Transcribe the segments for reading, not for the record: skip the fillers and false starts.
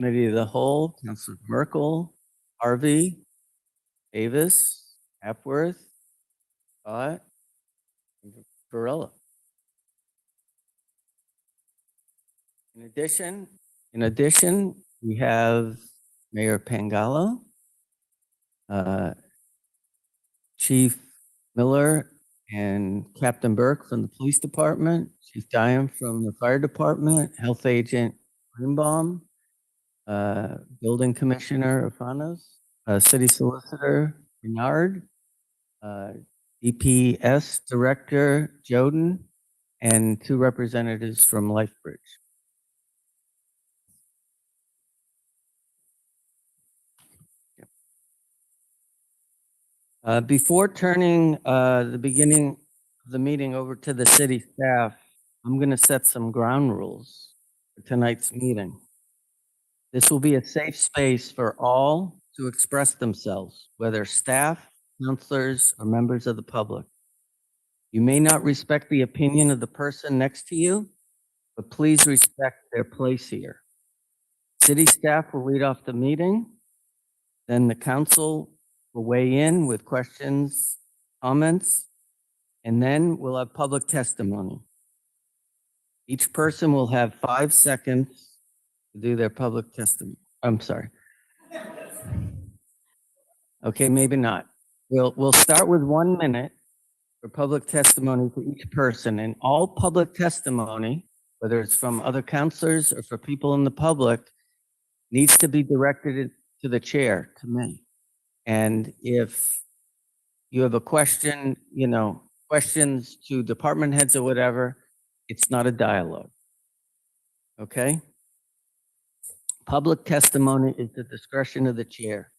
Committee of the Whole, Councilor Merkel, Harvey, Davis, Hapworth, Scott, and Varela. In addition, we have Mayor Pangalo, Chief Miller and Captain Burke from the Police Department, Chief Diane from the Fire Department, Health Agent Greenbaum, Building Commissioner Afanos, City Solicitor Bernard, DPS Director Joden, and 2 representatives from LifeBridge. Before turning the beginning of the meeting over to the city staff, I'm going to set some ground rules for tonight's meeting. This will be a safe space for all to express themselves, whether staff, counselors, or members of the public. You may not respect the opinion of the person next to you, but please respect their place here. City staff will lead off the meeting, then the council will weigh in with questions, comments, and then we'll have public testimony. Each person will have 5 seconds to do their public testimony. I'm sorry. Okay, maybe not. We'll start with 1 minute for public testimony for each person, and all public testimony, whether it's from other counselors or for people in the public, needs to be directed to the chair, to me. And if you have a question, questions to department heads or whatever, it's not a dialogue. Okay? Public testimony is the discretion of the chair.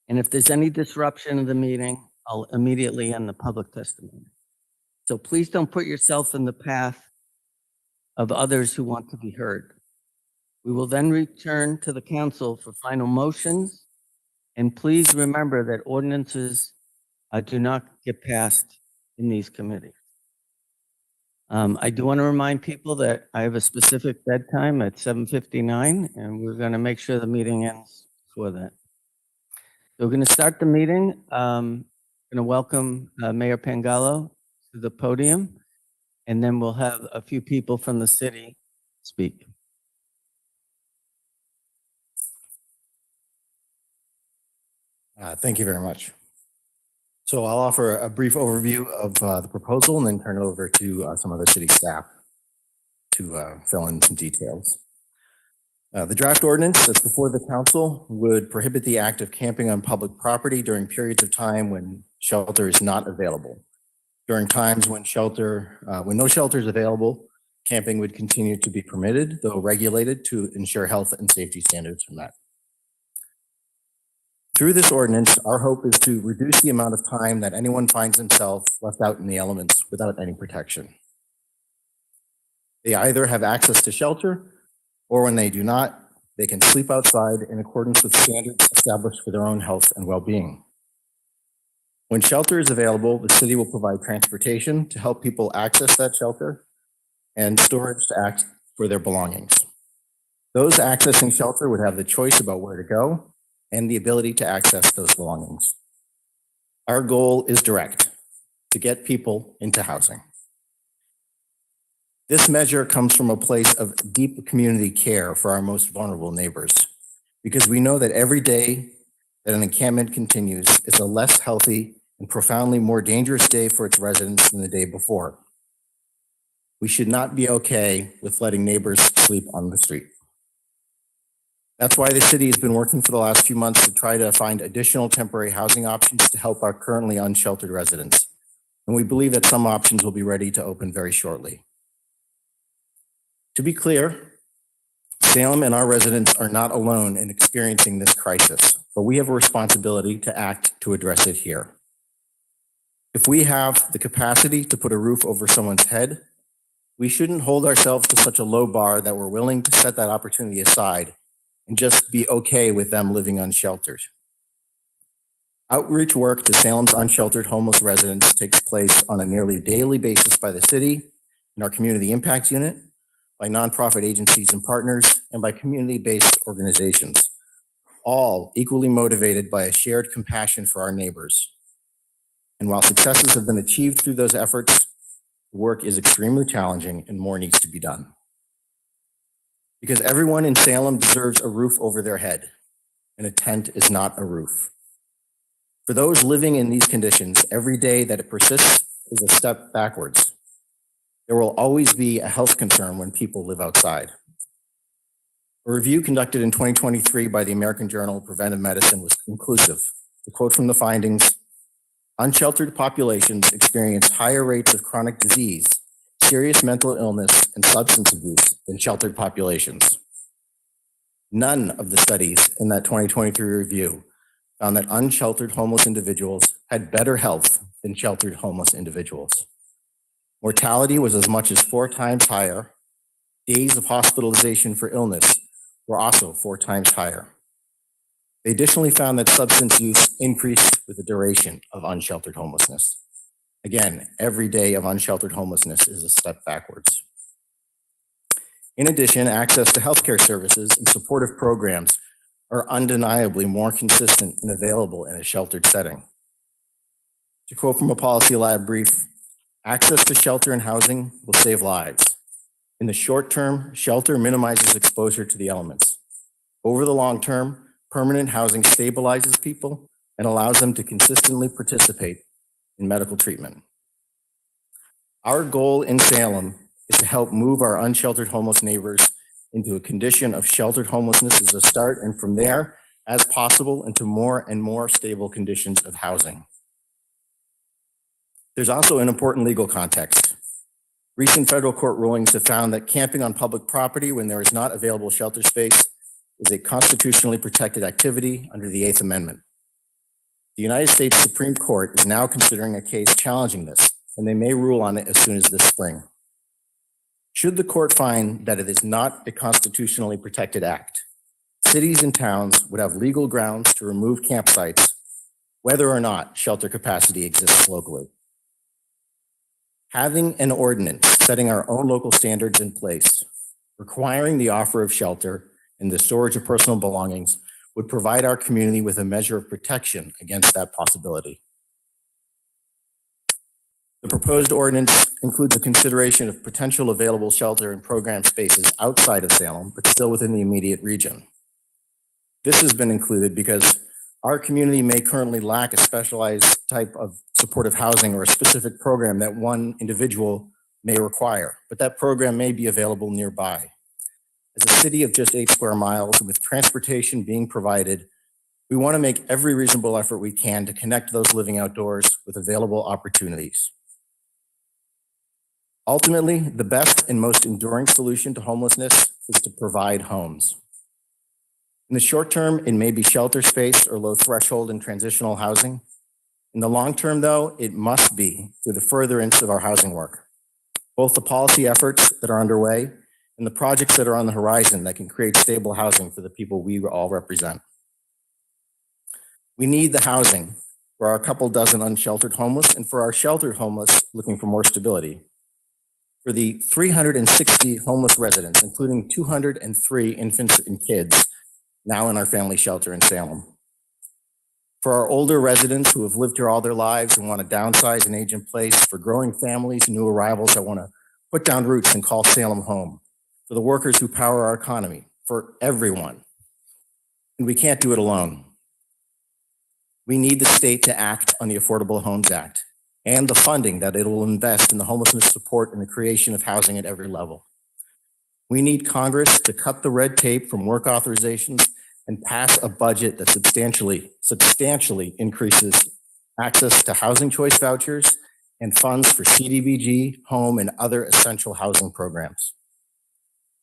And if there's any disruption of the meeting, I'll immediately end the public testimony. So please don't put yourself in the path of others who want to be heard. We will then return to the council for final motions. And please remember that ordinances do not get passed in these committees. I do want to remind people that I have a specific bedtime at 7:59, and we're going to make sure the meeting ends before that. So we're going to start the meeting. I'm going to welcome Mayor Pangalo to the podium, and then we'll have a few people from the city speak. Thank you very much. So I'll offer a brief overview of the proposal and then turn it over to some of the city staff to fill in some details. The draft ordinance that's before the council would prohibit the act of camping on public property during periods of time when shelter is not available. During times when no shelter is available, camping would continue to be permitted, though regulated to ensure health and safety standards are met. Through this ordinance, our hope is to reduce the amount of time that anyone finds himself left out in the elements without any protection. They either have access to shelter, or when they do not, they can sleep outside in accordance with standards established for their own health and well-being. When shelter is available, the city will provide transportation to help people access that shelter and storage to act for their belongings. Those accessing shelter would have the choice about where to go and the ability to access those belongings. Our goal is direct, to get people into housing. This measure comes from a place of deep community care for our most vulnerable neighbors, because we know that every day that an encampment continues is a less healthy and profoundly more dangerous day for its residents than the day before. We should not be okay with letting neighbors sleep on the street. That's why the city has been working for the last few months to try to find additional temporary housing options to help our currently unsheltered residents. And we believe that some options will be ready to open very shortly. To be clear, Salem and our residents are not alone in experiencing this crisis, but we have a responsibility to act to address it here. If we have the capacity to put a roof over someone's head, we shouldn't hold ourselves to such a low bar that we're willing to set that opportunity aside and just be okay with them living unsheltered. Outreach work to Salem's unsheltered homeless residents takes place on a nearly daily basis by the city and our community impact unit, by nonprofit agencies and partners, and by community-based organizations, all equally motivated by a shared compassion for our neighbors. And while successes have been achieved through those efforts, the work is extremely challenging and more needs to be done. Because everyone in Salem deserves a roof over their head, and a tent is not a roof. For those living in these conditions, every day that it persists is a step backwards. There will always be a health concern when people live outside. A review conducted in 2023 by the American Journal of Preventive Medicine was conclusive. The quote from the findings: unsheltered populations experience higher rates of chronic disease, serious mental illness, and substance abuse than sheltered populations. None of the studies in that 2023 review found that unsheltered homeless individuals had better health than sheltered homeless individuals. Mortality was as much as 4 times higher. Days of hospitalization for illness were also 4 times higher. They additionally found that substance use increased with the duration of unsheltered homelessness. Again, every day of unsheltered homelessness is a step backwards. In addition, access to healthcare services and supportive programs are undeniably more consistent and available in a sheltered setting. To quote from a Policy Lab brief, access to shelter and housing will save lives. In the short term, shelter minimizes exposure to the elements. Over the long term, permanent housing stabilizes people and allows them to consistently participate in medical treatment. Our goal in Salem is to help move our unsheltered homeless neighbors into a condition of sheltered homelessness as a start, and from there, as possible, into more and more stable conditions of housing. There's also an important legal context. Recent federal court rulings have found that camping on public property when there is not available shelter space is a constitutionally protected activity under the 8th Amendment. The United States Supreme Court is now considering a case challenging this, and they may rule on it as soon as this spring. Should the court find that it is not a constitutionally protected act, cities and towns would have legal grounds to remove campsites, whether or not shelter capacity exists locally. Having an ordinance setting our own local standards in place, requiring the offer of shelter and the storage of personal belongings, would provide our community with a measure of protection against that possibility. The proposed ordinance includes a consideration of potential available shelter and program spaces outside of Salem, but still within the immediate region. This has been included because our community may currently lack a specialized type of supportive housing or a specific program that one individual may require, but that program may be available nearby. As a city of just 8 square miles, with transportation being provided, we want to make every reasonable effort we can to connect those living outdoors with available opportunities. Ultimately, the best and most enduring solution to homelessness is to provide homes. In the short term, it may be shelter space or low threshold and transitional housing. In the long term, though, it must be through the furtherance of our housing work, both the policy efforts that are underway and the projects that are on the horizon that can create stable housing for the people we all represent. We need the housing for our couple dozen unsheltered homeless and for our sheltered homeless looking for more stability. For the 360 homeless residents, including 203 infants and kids now in our family shelter in Salem. For our older residents who have lived here all their lives and want to downsize and age in place, for growing families, new arrivals that want to put down roots and call Salem home, for the workers who power our economy, for everyone. And we can't do it alone. We need the state to act on the Affordable Homes Act and the funding that it will invest in the homelessness support and the creation of housing at every level. We need Congress to cut the red tape from work authorizations and pass a budget that substantially increases access to housing choice vouchers and funds for CDBG, home, and other essential housing programs.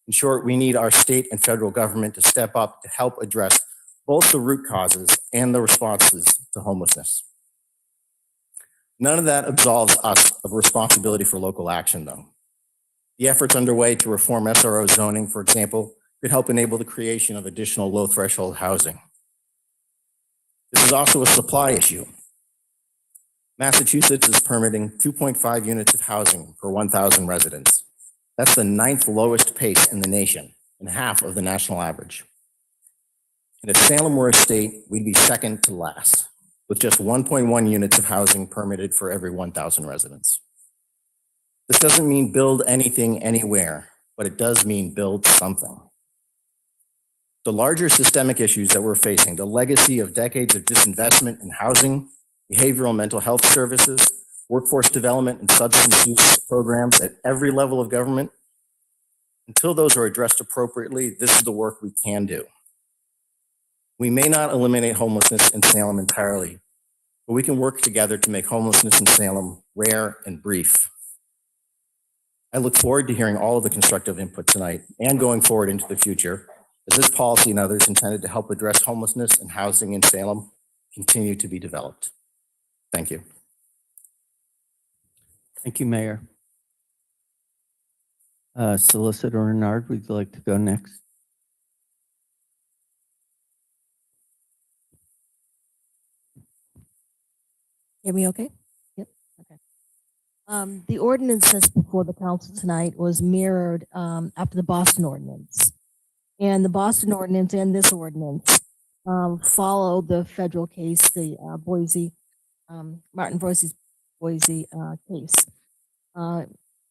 In short, we need our state and federal government to step up to help address both the root causes and the responses to homelessness. None of that absolves us of responsibility for local action, though. The efforts underway to reform SRO zoning, for example, could help enable the creation of additional low-threshold housing. This is also a supply issue. Massachusetts is permitting 2.5 units of housing per 1,000 residents. That's the 9th lowest pace in the nation and half of the national average. And if Salem were a state, we'd be second to last, with just 1.1 units of housing permitted for every 1,000 residents. This doesn't mean build anything anywhere, but it does mean build something. The larger systemic issues that we're facing, the legacy of decades of disinvestment in housing, behavioral and mental health services, workforce development, and substance use programs at every level of government, until those are addressed appropriately, this is the work we can do. We may not eliminate homelessness in Salem entirely, but we can work together to make homelessness in Salem rare and brief. I look forward to hearing all of the constructive input tonight and going forward into the future, as this policy and others intended to help address homelessness and housing in Salem continue to be developed. Thank you. Thank you, Mayor. Solicitor Renard, would you like to go next? Hear me okay? Yep. Okay. The ordinance that's before the council tonight was mirrored after the Boston ordinance. And the Boston ordinance and this ordinance follow the federal case, the Martin versus Boise case.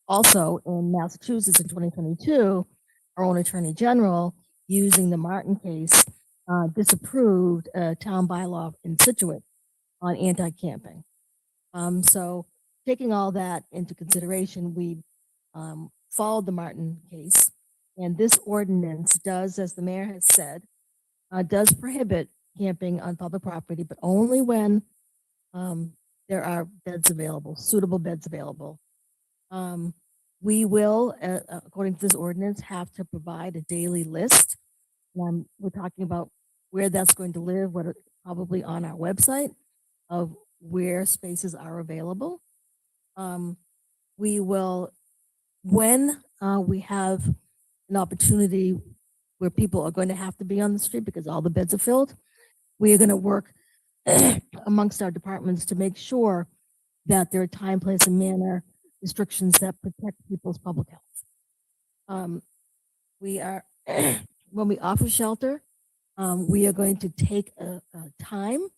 Also in Massachusetts in 2022, our own Attorney General, using the Martin case, disapproved a town bylaw in Situate on anti-camping. So taking all that into consideration, we followed the Martin case, and this ordinance does, as the mayor has said, does prohibit camping on public property, but only when there are beds available, suitable beds available. We will, according to this ordinance, have to provide a daily list. We're talking about where that's going to live, probably on our website, of where spaces are available. We will, when we have an opportunity where people are going to have to be on the street because all the beds are filled, we are going to work amongst our departments to make sure that there are time, place, and manner restrictions that protect people's public health. We are, when we offer shelter, we are going to take a time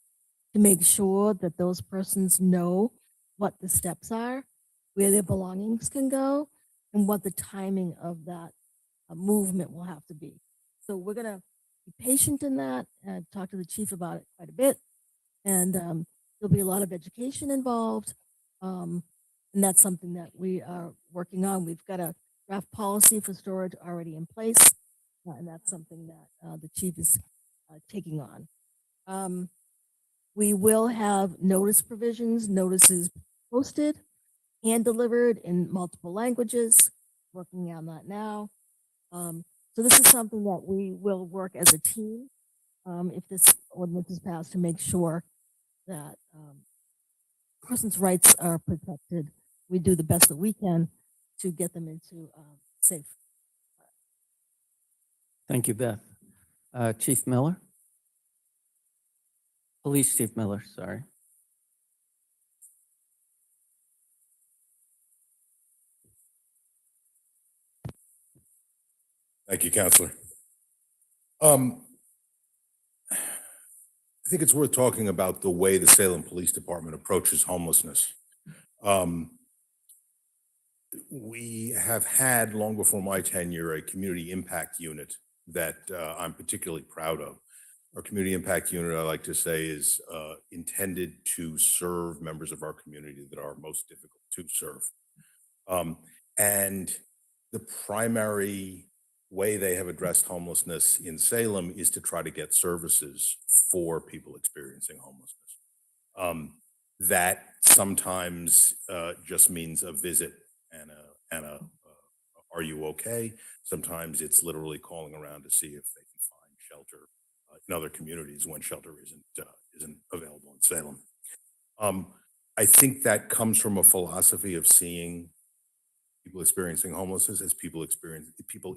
to make sure that those persons know what the steps are, where their belongings can go, and what the timing of that movement will have to be. So we're going to be patient in that and talk to the chief about it quite a bit. And there'll be a lot of education involved. And that's something that we are working on. We've got a draft policy for storage already in place. And that's something that the chief is taking on. We will have notice provisions, notices posted and delivered in multiple languages, working on that now. So this is something that we will work as a team if this ordinance is passed to make sure that persons' rights are protected. We do the best that we can to get them into safe. Thank you, Beth. Chief Miller? Police Chief Miller, sorry. Thank you, Counselor. I think it's worth talking about the way the Salem Police Department approaches homelessness. We have had, long before my tenure, a community impact unit that I'm particularly proud of. Our community impact unit, I like to say, is intended to serve members of our community that are most difficult to serve. And the primary way they have addressed homelessness in Salem is to try to get services for people experiencing homelessness. That sometimes just means a visit and a are you okay? Sometimes it's literally calling around to see if they can find shelter in other communities when shelter isn't available in Salem. I think that comes from a philosophy of seeing people experiencing homelessness as people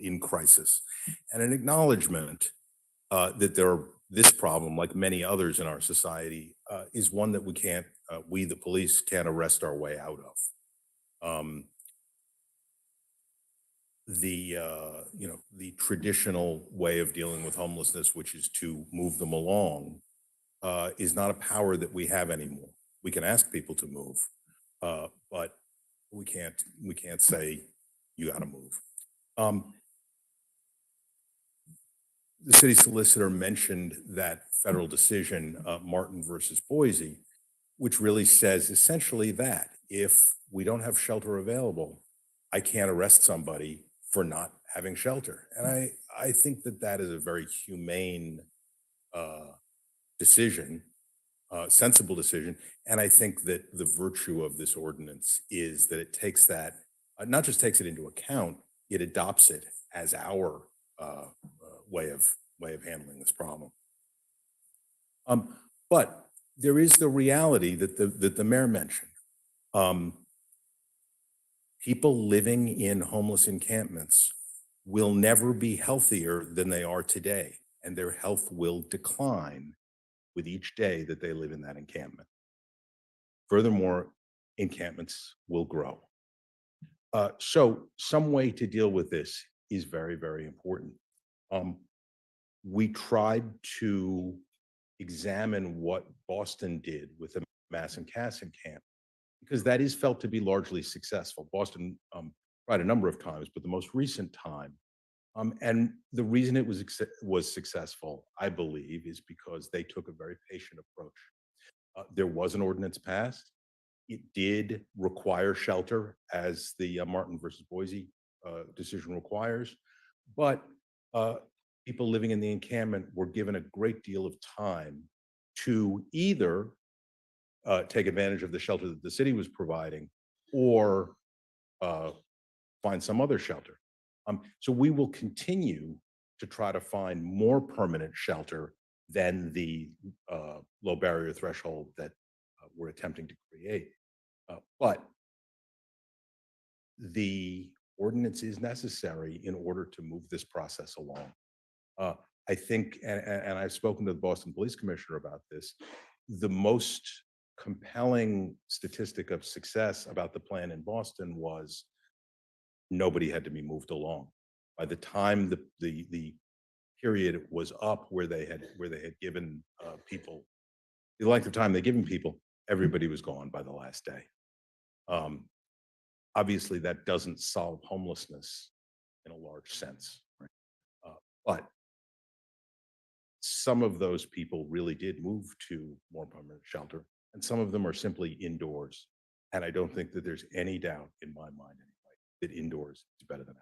in crisis, and an acknowledgement that this problem, like many others in our society, is one that we the police can't arrest our way out of. the traditional way of dealing with homelessness, which is to move them along, is not a power that we have anymore. We can ask people to move, but we can't say you got to move. The city solicitor mentioned that federal decision, Martin versus Boise, which really says essentially that if we don't have shelter available, I can't arrest somebody for not having shelter. And I think that that is a very humane decision, sensible decision. And I think that the virtue of this ordinance is that it takes that, not just takes it into account, it adopts it as our way of handling this problem. But there is the reality that the mayor mentioned. People living in homeless encampments will never be healthier than they are today, and their health will decline with each day that they live in that encampment. Furthermore, encampments will grow. So some way to deal with this is very, very important. We tried to examine what Boston did with the Massancassin camp, because that is felt to be largely successful. Boston tried a number of times, but the most recent time, and the reason it was successful, I believe, is because they took a very patient approach. There was an ordinance passed. It did require shelter, as the Martin versus Boise decision requires, but people living in the encampment were given a great deal of time to either take advantage of the shelter that the city was providing or find some other shelter. So we will continue to try to find more permanent shelter than the low barrier threshold that we're attempting to create. But the ordinance is necessary in order to move this process along. I think, and I've spoken to the Boston Police Commissioner about this, the most compelling statistic of success about the plan in Boston was nobody had to be moved along. By the time the period was up where they had given people the length of time they'd given people, everybody was gone by the last day. Obviously, that doesn't solve homelessness in a large sense, right? But some of those people really did move to more permanent shelter, and some of them are simply indoors. And I don't think that there's any doubt in my mind anyway that indoors is better than out.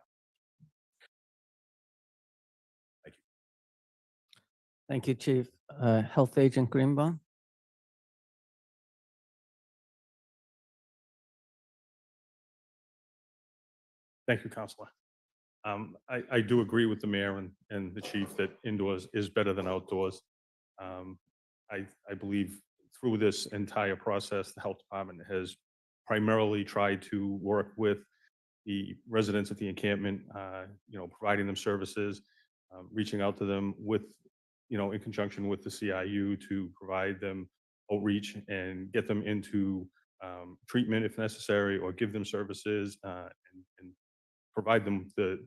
Thank you. Thank you, Chief. Health Agent Greenbaum? Thank you, Counselor. I do agree with the mayor and the chief that indoors is better than outdoors. I believe through this entire process, the health department has primarily tried to work with the residents at the encampment, providing them services, reaching out to them with, in conjunction with the CIU to provide them outreach and get them into treatment if necessary, or give them services and provide them the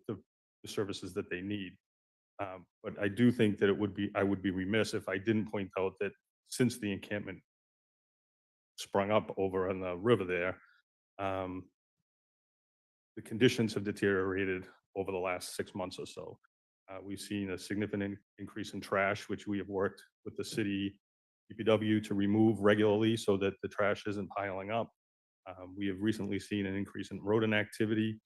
services that they need. But I do think that I would be remiss if I didn't point out that since the encampment sprung up over on the river there, the conditions have deteriorated over the last 6 months or so. We've seen a significant increase in trash, which we have worked with the city DPW to remove regularly so that the trash isn't piling up. We have recently seen an increase in rodent activity.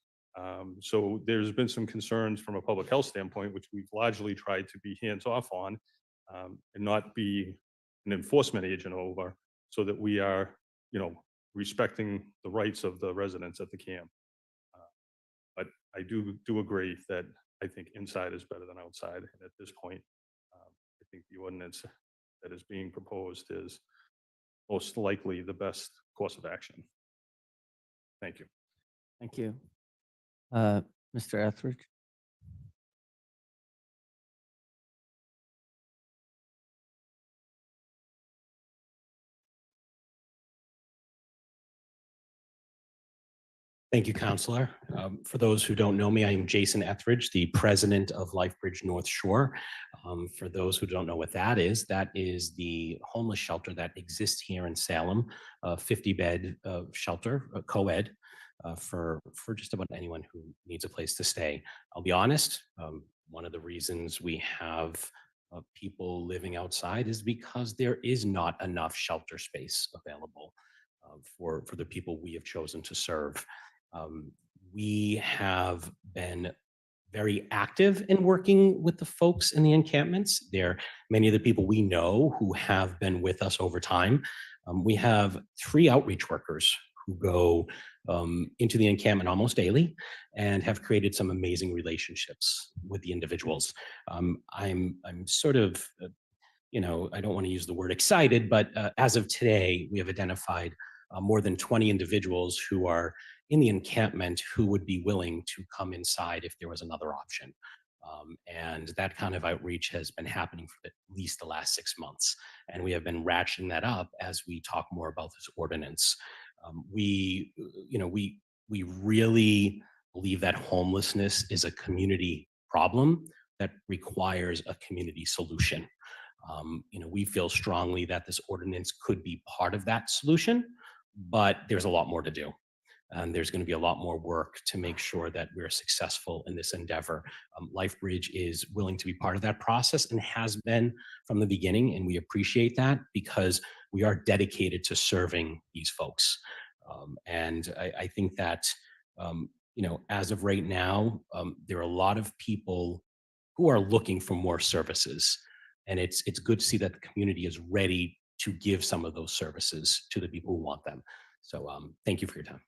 So there's been some concerns from a public health standpoint, which we've largely tried to be hands off on and not be an enforcement agent over, so that we are, respecting the rights of the residents at the camp. But I do agree that I think inside is better than outside. And at this point, I think the ordinance that is being proposed is most likely the best course of action. Thank you. Thank you. Mr. Etheridge? Thank you, Counselor. For those who don't know me, I am Jason Etheridge, the president of LifeBridge North Shore. For those who don't know what that is the homeless shelter that exists here in Salem, a 50-bed shelter, co-ed, for just about anyone who needs a place to stay. I'll be honest, one of the reasons we have people living outside is because there is not enough shelter space available for the people we have chosen to serve. We have been very active in working with the folks in the encampments. They're many of the people we know who have been with us over time. We have 3 outreach workers who go into the encampment almost daily and have created some amazing relationships with the individuals. I'm sort of, I don't want to use the word excited, but as of today, we have identified more than 20 individuals who are in the encampment who would be willing to come inside if there was another option. And that kind of outreach has been happening for at least the last 6 months. And we have been ratcheting that up as we talk more about this ordinance. We really believe that homelessness is a community problem that requires a community solution. We feel strongly that this ordinance could be part of that solution, but there's a lot more to do. And there's going to be a lot more work to make sure that we're successful in this endeavor. LifeBridge is willing to be part of that process and has been from the beginning, and we appreciate that because we are dedicated to serving these folks. And I think that, as of right now, there are a lot of people who are looking for more services. And it's good to see that the community is ready to give some of those services to the people who want them. So thank you for your time.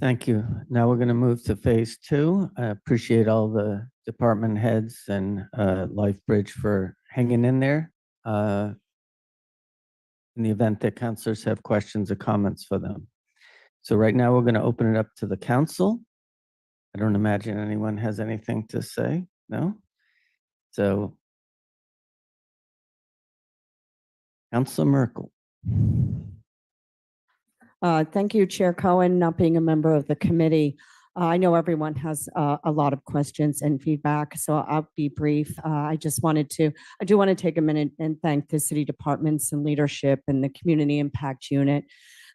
Thank you. Now we're going to move to phase 2. I appreciate all the department heads and LifeBridge for hanging in there. In the event that counselors have questions or comments for them. So right now we're going to open it up to the council. I don't imagine anyone has anything to say. No? So, Councilor Merkel. Thank you, Chair Cohen, not being a member of the committee. I know everyone has a lot of questions and feedback, so I'll be brief. I do want to take a minute and thank the city departments and leadership and the Community Impact Unit,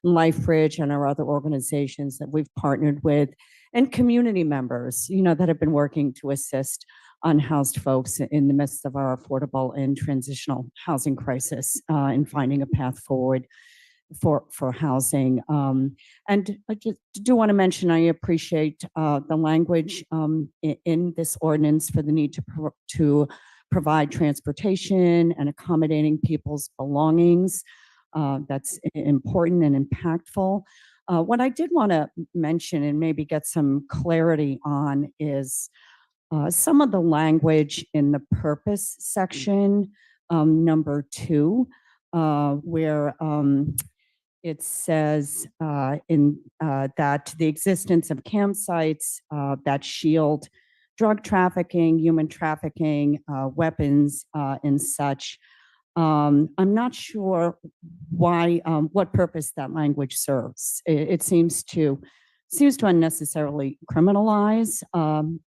LifeBridge, and our other organizations that we've partnered with, and community members, that have been working to assist unhoused folks in the midst of our affordable and transitional housing crisis in finding a path forward for housing. And I just do want to mention, I appreciate the language in this ordinance for the need to provide transportation and accommodating people's belongings. That's important and impactful. What I did want to mention and maybe get some clarity on is some of the language in the purpose section, number 2, where it says that the existence of campsites that shield drug trafficking, human trafficking, weapons, and such. I'm not sure why, what purpose that language serves. It seems to unnecessarily criminalize,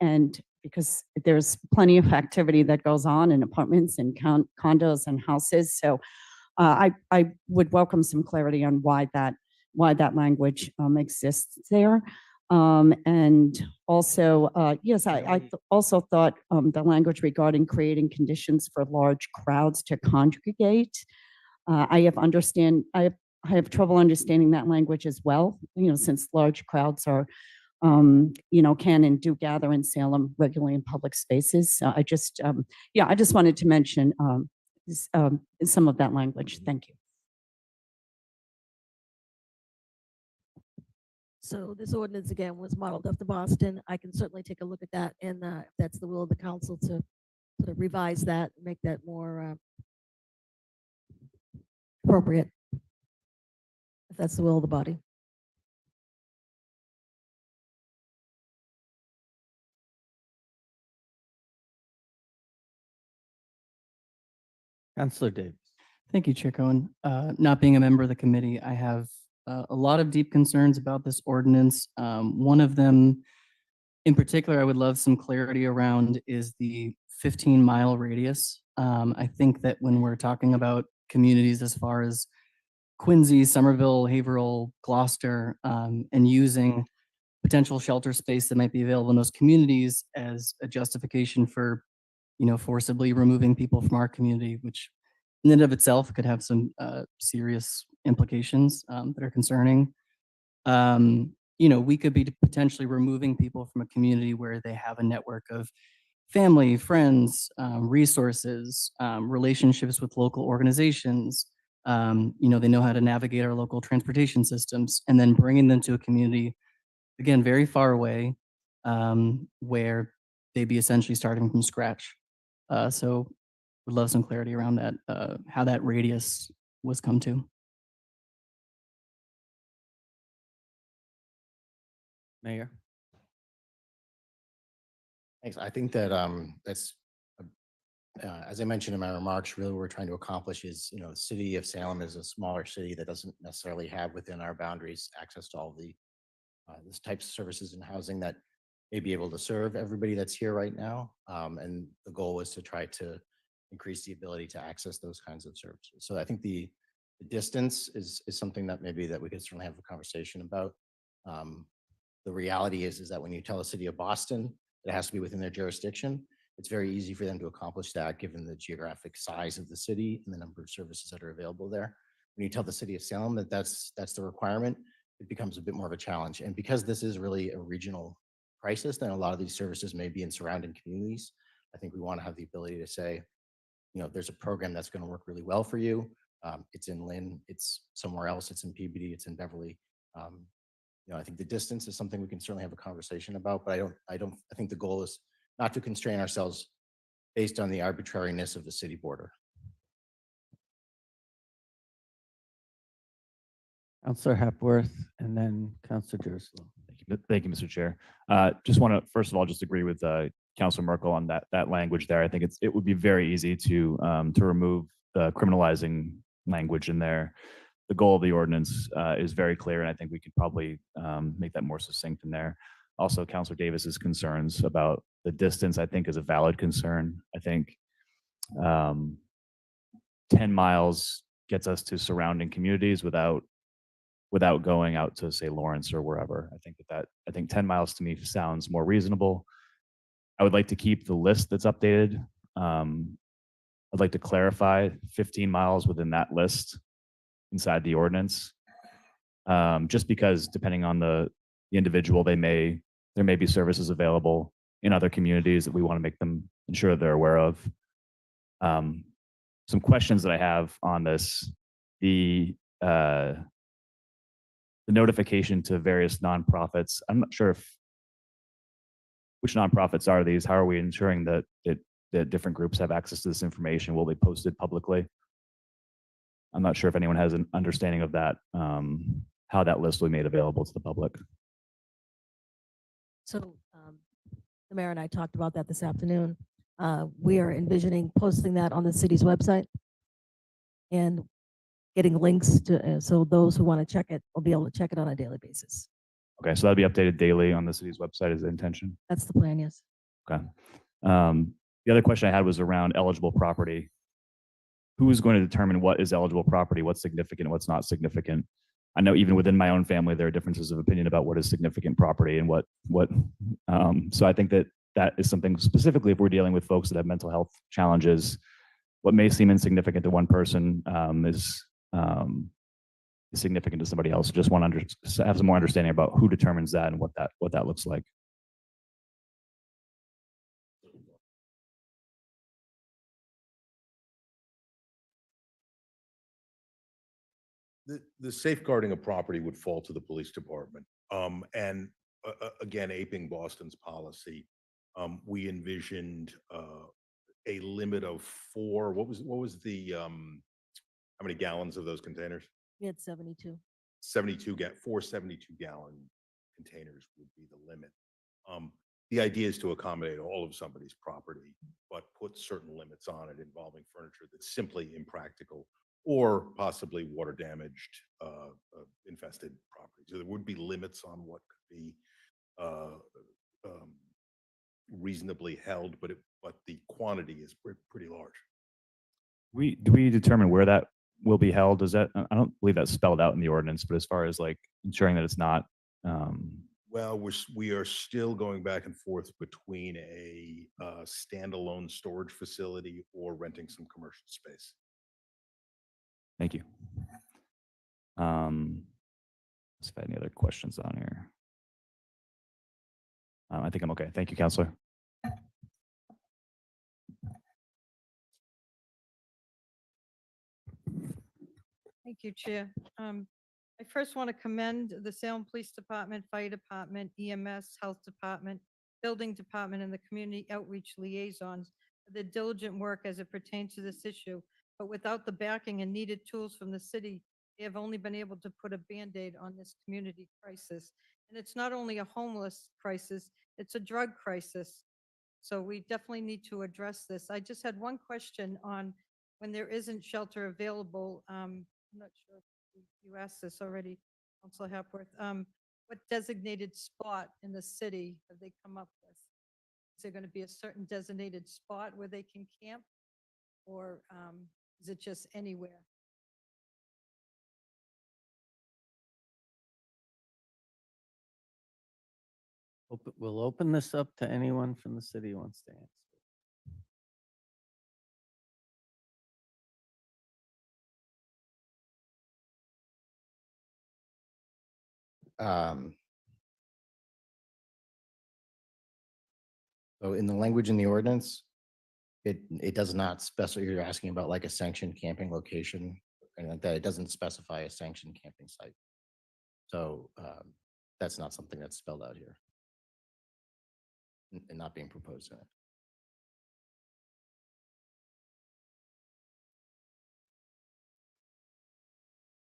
and because there's plenty of activity that goes on in apartments and condos and houses. So I would welcome some clarity on why that language exists there. And also, yes, I also thought the language regarding creating conditions for large crowds to congregate. I have trouble understanding that language as well, since large crowds are, can and do gather in Salem regularly in public spaces. So I just wanted to mention some of that language. Thank you. So this ordinance again was modeled after Boston. I can certainly take a look at that, and if that's the will of the council to sort of revise that, make that more appropriate, if that's the will of the body. Councilor Davis. Thank you, Chair Cohen. Not being a member of the committee, I have a lot of deep concerns about this ordinance. One of them in particular, I would love some clarity around is the 15-mile radius. I think that when we're talking about communities as far as Quincy, Somerville, Haverhill, Gloucester, and using potential shelter space that might be available in those communities as a justification for, forcibly removing people from our community, which in and of itself could have some serious implications that are concerning. We could be potentially removing people from a community where they have a network of family, friends, resources, relationships with local organizations. They know how to navigate our local transportation systems, and then bringing them to a community, again, very far away, where they'd be essentially starting from scratch. So would love some clarity around that, how that radius was come to. Mayor? Thanks. I think that that's, as I mentioned in my remarks, really what we're trying to accomplish is, the city of Salem is a smaller city that doesn't necessarily have within our boundaries access to all the this types of services and housing that may be able to serve everybody that's here right now. And the goal is to try to increase the ability to access those kinds of services. So I think the distance is something that maybe that we could certainly have a conversation about. The reality is that when you tell the city of Boston it has to be within their jurisdiction, it's very easy for them to accomplish that given the geographic size of the city and the number of services that are available there. When you tell the city of Salem that that's the requirement, it becomes a bit more of a challenge. And because this is really a regional crisis, then a lot of these services may be in surrounding communities. I think we want to have the ability to say, there's a program that's going to work really well for you. It's in Lynn, it's somewhere else, it's in Peabody, it's in Beverly. I think the distance is something we can certainly have a conversation about, but I think the goal is not to constrain ourselves based on the arbitrariness of the city border. Councillor Hepworth and then Councillor Jerusalem. Thank you, Mr. Chair. Just want to, first of all, just agree with Councillor Merkel on that language there. I think it would be very easy to remove the criminalizing language in there. The goal of the ordinance is very clear, and I think we could probably make that more succinct in there. Also, Councillor Davis's concerns about the distance, I think, is a valid concern. I think 10 miles gets us to surrounding communities without going out to, say, Lawrence or wherever. I think 10 miles to me sounds more reasonable. I would like to keep the list that's updated. I'd like to clarify 15 miles within that list inside the ordinance, just because depending on the individual, there may be services available in other communities that we want to make them ensure they're aware of. Some questions that I have on this: the notification to various nonprofits. I'm not sure which nonprofits are these. How are we ensuring that different groups have access to this information? Will they post it publicly? I'm not sure if anyone has an understanding of that, how that list will be made available to the public. So the mayor and I talked about that this afternoon. We are envisioning posting that on the city's website and getting links to, so those who want to check it will be able to check it on a daily basis. Okay, so that'll be updated daily on the city's website is the intention? That's the plan, yes. Okay. The other question I had was around eligible property. Who is going to determine what is eligible property, what's significant, what's not significant? I know even within my own family, there are differences of opinion about what is significant property and what. So I think that is something specifically if we're dealing with folks that have mental health challenges, what may seem insignificant to one person is significant to somebody else. Just want to have some more understanding about who determines that and what that looks like. The safeguarding of property would fall to the police department. And again, aping Boston's policy, we envisioned a limit of 4. What was the how many gallons of those containers? We had 72. 4 72-gallon containers would be the limit. The idea is to accommodate all of somebody's property, but put certain limits on it involving furniture that's simply impractical or possibly water damaged, infested properties. So there would be limits on what could be reasonably held, but the quantity is pretty large. Do we determine where that will be held? Is that, I don't believe that's spelled out in the ordinance, but as far as like ensuring that it's not, Well, we are still going back and forth between a standalone storage facility or renting some commercial space. thank you. Let's see if I have any other questions on here. I think I'm okay. Thank you, Counselor. Thank you, Chair. I first want to commend the Salem Police Department, Fire Department, EMS, Health Department, Building Department, and the Community Outreach Liaisons for their diligent work as it pertains to this issue. But without the backing and needed tools from the city, they have only been able to put a Band-Aid on this community crisis. And it's not only a homeless crisis, it's a drug crisis. So we definitely need to address this. I just had one question on when there isn't shelter available. I'm not sure if you asked this already, Councilor Hapworth. What designated spot in the city have they come up with? Is there going to be a certain designated spot where they can camp? Or is it just anywhere? We'll open this up to anyone from the city who wants to answer. So in the language in the ordinance, it does not specify, you're asking about like a sanctioned camping location and like that. It doesn't specify a sanctioned camping site. So that's not something that's spelled out here and not being proposed in it.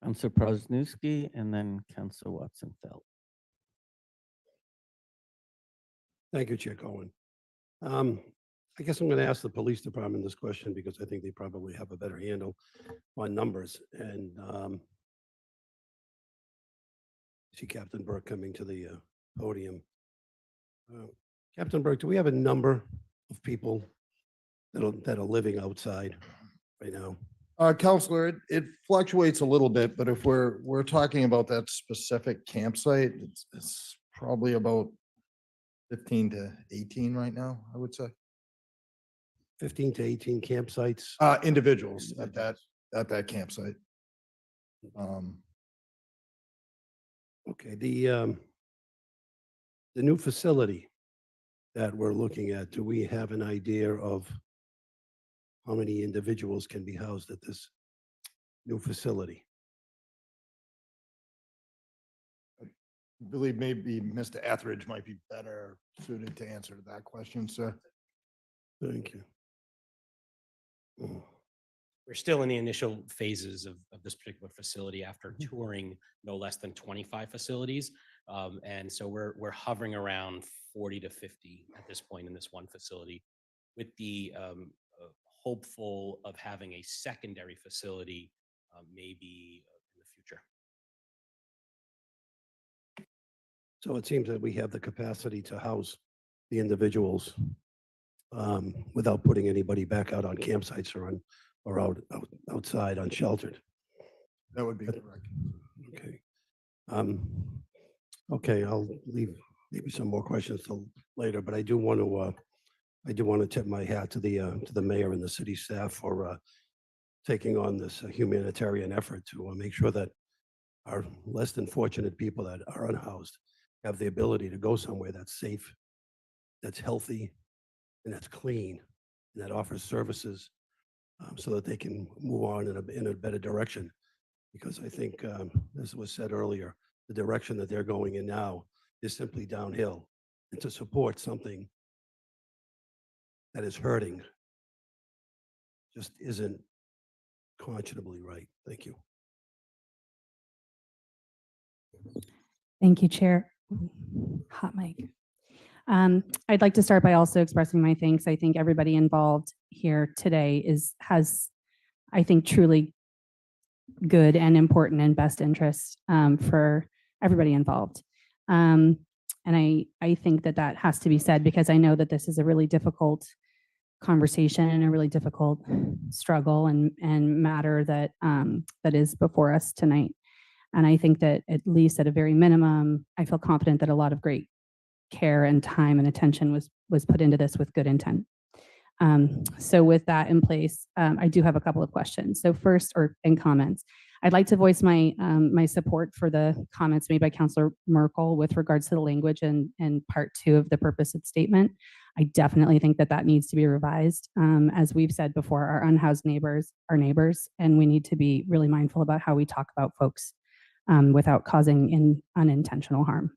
Councilor Prosnewski and then Councilor Watson-Felt. Thank you, Chair Cohen. I guess I'm going to ask the police department this question because I think they probably have a better handle on numbers. And see Captain Burke coming to the podium. Captain Burke, do we have a number of people that are living outside right now? Counselor, it fluctuates a little bit, but if we're talking about that specific campsite, it's probably about 15 to 18 right now, I would say. 15 to 18 campsites? Individuals at that campsite. Okay, the new facility that we're looking at, do we have an idea of how many individuals can be housed at this new facility? I believe maybe Mr. Etheridge might be better suited to answer that question, sir. Thank you. We're still in the initial phases of this particular facility after touring no less than 25 facilities. And so we're hovering around 40 to 50 at this point in this one facility, with the hopeful of having a secondary facility maybe in the future. So it seems that we have the capacity to house the individuals without putting anybody back out on campsites or outside unsheltered. That would be correct. Okay. Okay, I'll leave maybe some more questions till later, but I do want to tip my hat to the mayor and the city staff for taking on this humanitarian effort to make sure that our less than fortunate people that are unhoused have the ability to go somewhere that's safe, that's healthy, and that's clean, and that offers services so that they can move on in a better direction. Because I think, as was said earlier, the direction that they're going in now is simply downhill. And to support something that is hurting just isn't conscionably right. Thank you. Thank you, Chair. Hot mic. I'd like to start by also expressing my thanks. I think everybody involved here today has, I think, truly good and important and best interest for everybody involved. And I think that that has to be said because I know that this is a really difficult conversation and a really difficult struggle and matter that that is before us tonight. And I think that at least at a very minimum, I feel confident that a lot of great care and time and attention was put into this with good intent. So with that in place, I do have a couple of questions. So first, in comments, I'd like to voice my my support for the comments made by Councilor Merkel with regards to the language and part 2 of the purpose statement. I definitely think that that needs to be revised. As we've said before, our unhoused neighbors are neighbors, and we need to be really mindful about how we talk about folks without causing unintentional harm.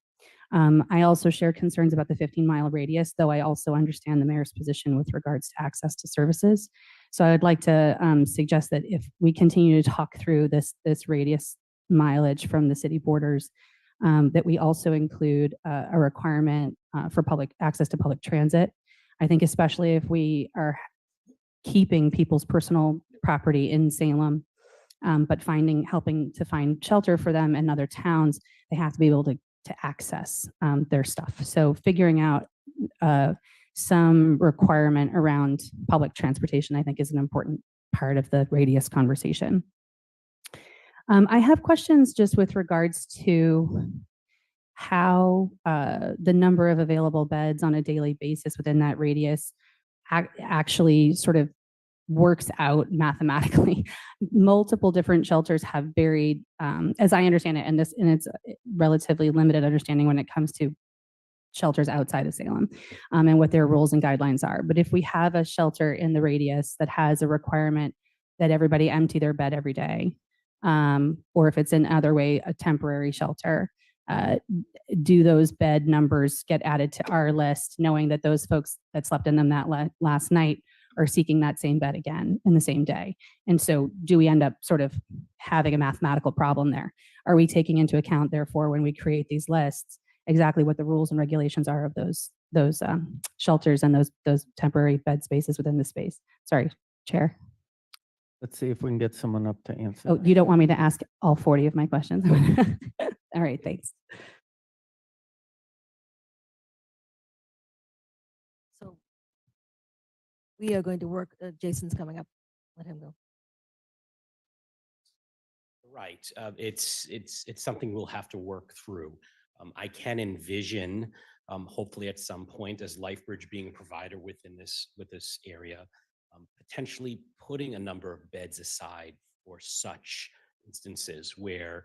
I also share concerns about the 15-mile radius, though I also understand the mayor's position with regards to access to services. So I'd like to suggest that if we continue to talk through this radius mileage from the city borders, that we also include a requirement for public access to public transit. I think especially if we are keeping people's personal property in Salem, but helping to find shelter for them in other towns, they have to be able to access their stuff. So figuring out some requirement around public transportation, I think, is an important part of the radius conversation. I have questions just with regards to how the number of available beds on a daily basis within that radius actually sort of works out mathematically. Multiple different shelters have varied, as I understand it, and it's relatively limited understanding when it comes to shelters outside of Salem and what their rules and guidelines are. But if we have a shelter in the radius that has a requirement that everybody empty their bed every day, or if it's in other way a temporary shelter, do those bed numbers get added to our list, knowing that those folks that slept in them that last night are seeking that same bed again in the same day? And so do we end up sort of having a mathematical problem there? Are we taking into account, therefore, when we create these lists, exactly what the rules and regulations are of those shelters and those temporary bed spaces within the space? Sorry, Chair. Let's see if we can get someone up to answer. Oh, you don't want me to ask all 40 of my questions? All right, thanks. So we are going to work, Jason's coming up. Let him go. Right. It's something we'll have to work through. I can envision, hopefully at some point, as LifeBridge being a provider within this area, potentially putting a number of beds aside for such instances where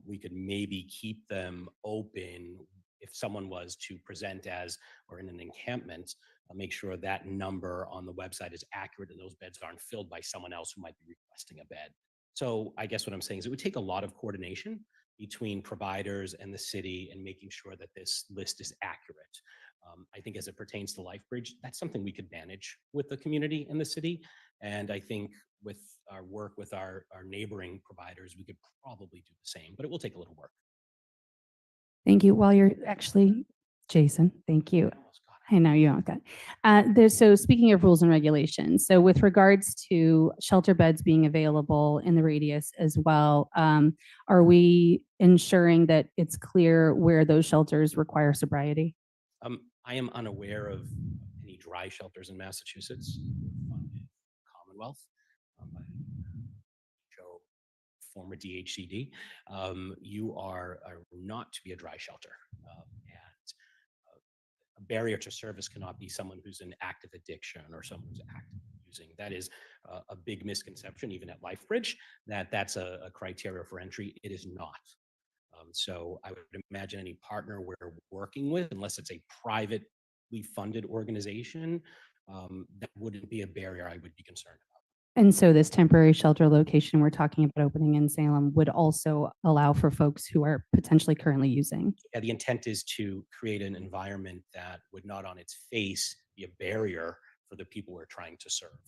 we could maybe keep them open if someone was to present as or in an encampment. Make sure that number on the website is accurate and those beds aren't filled by someone else who might be requesting a bed. So I guess what I'm saying is it would take a lot of coordination between providers and the city and making sure that this list is accurate. I think as it pertains to LifeBridge, that's something we could manage with the community and the city. And I think with our work with our neighboring providers, we could probably do the same, but it will take a little work. Thank you. While you're actually, Jason, thank you. I know you don't got it. So speaking of rules and regulations, so with regards to shelter beds being available in the radius as well, are we ensuring that it's clear where those shelters require sobriety? I am unaware of any dry shelters in Massachusetts, Commonwealth, by Joe, former DHCD. You are not to be a dry shelter. A barrier to service cannot be someone who's in active addiction or someone who's actively using. That is a big misconception, even at LifeBridge, that's a criteria for entry. It is not. So I would imagine any partner we're working with, unless it's a privately funded organization, that wouldn't be a barrier I would be concerned about. And so this temporary shelter location we're talking about opening in Salem would also allow for folks who are potentially currently using? Yeah, the intent is to create an environment that would not on its face be a barrier for the people we're trying to serve.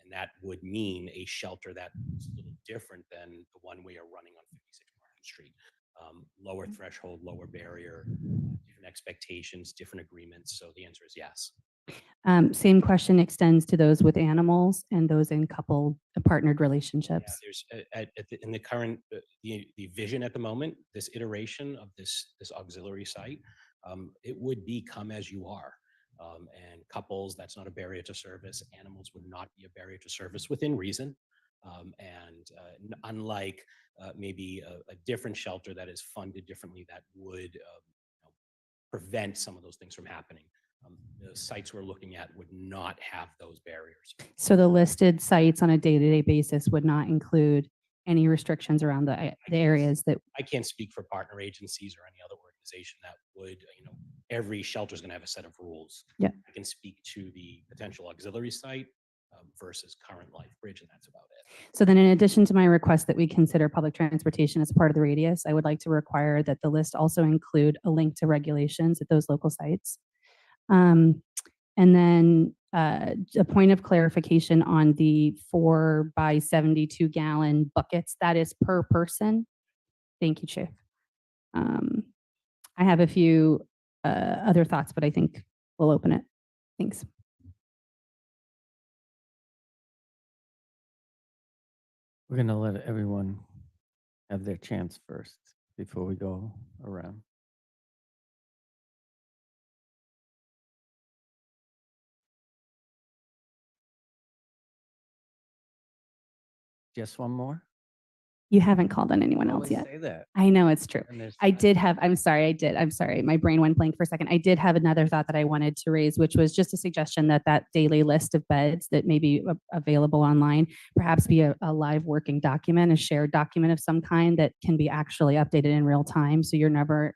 And that would mean a shelter that is a little different than the one we are running on 56 Market Street. Lower threshold, lower barrier, different expectations, different agreements. So the answer is yes. Same question extends to those with animals and those in partnered Yeah, relationships. there's in the current the vision at the moment, this iteration of this auxiliary site, it would be come as you are. And couples, that's not a barrier to service. Animals would not be a barrier to service within reason. Unlike maybe a different shelter that is funded differently, that would prevent some of those things from happening. The sites we're looking at would not have those barriers. So the listed sites on a day-to-day basis would not include any restrictions around the areas that, I can't speak for partner agencies or any other organization that would, every shelter is going to have a set of rules. Yeah. I can speak to the potential auxiliary site versus current Life Bridge, and that's about it. so then in addition to my request that we consider public transportation as part of the radius, I would like to require that the list also include a link to regulations at those local sites. And then a point of clarification on the 4 by 72 gallon buckets, that is per person. Thank you, Chief. I have a few other thoughts, but I think we'll open it. Thanks. We're going to let everyone have their chance first before we go around. Just one more? You haven't called on anyone else Always yet. say that. I know it's true. And there's I five. did have, I'm sorry, my brain went blank for a second. I did have another thought that I wanted to raise, which was just a suggestion that that daily list of beds that may be available online, perhaps be a live working document, a shared document of some kind that can be actually updated in real time. So you're never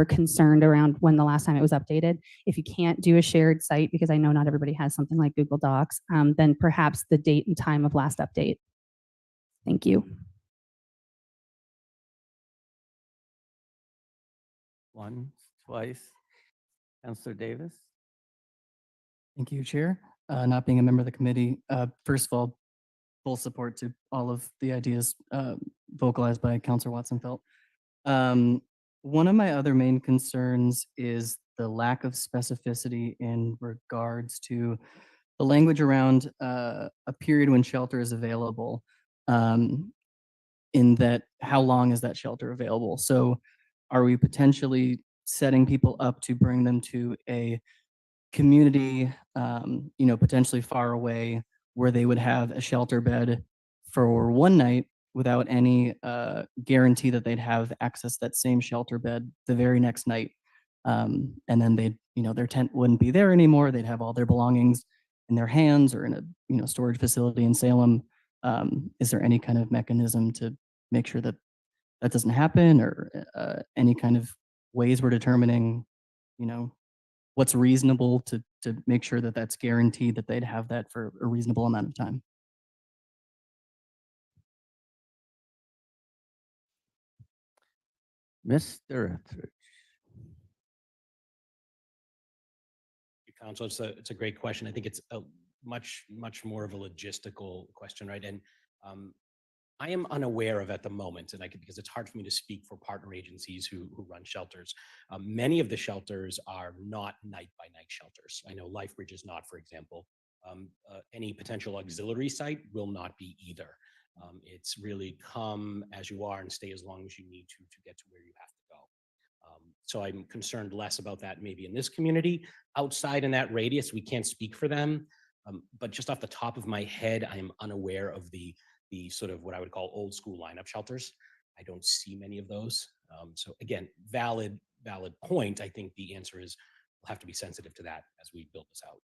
concerned around when the last time it was updated. If you can't do a shared site, because I know not everybody has something like Google Docs, then perhaps the date and time of last update. Thank you. Once, twice. Councillor Davis? Thank you, Chair. Not being a member of the committee, first of all, full support to all of the ideas vocalized by Councillor Watson-Felt. One of my other main concerns is the lack of specificity in regards to the language around a period when shelter is available, in that how long is that shelter available? So are we potentially setting people up to bring them to a community, potentially far away, where they would have a shelter bed for one night without any guarantee that they'd have access to that same shelter bed the very next night? And then they'd, their tent wouldn't be there anymore. They'd have all their belongings in their hands or in a, storage facility in Salem. Is there any kind of mechanism to make sure that that doesn't happen, or any kind of ways we're determining, what's reasonable to make sure that that's guaranteed that they'd have that for a reasonable amount of time? Mr. Etheridge. Council, it's a great question. I think it's a much more of a logistical question, right? And I am unaware of at the moment, and because it's hard for me to speak for partner agencies who run shelters. Many of the shelters are not night-by-night shelters. I know LifeBridge is not, for example. Any potential auxiliary site will not be either. It's really come as you are and stay as long as you need to get to where you have to go. So I'm concerned less about that maybe in this community. Outside in that radius, we can't speak for them. But just off the top of my head, I am unaware of the sort of what I would call old school lineup shelters. I don't see many of those. So again, valid point. I think the answer is we'll have to be sensitive to that as we build this out.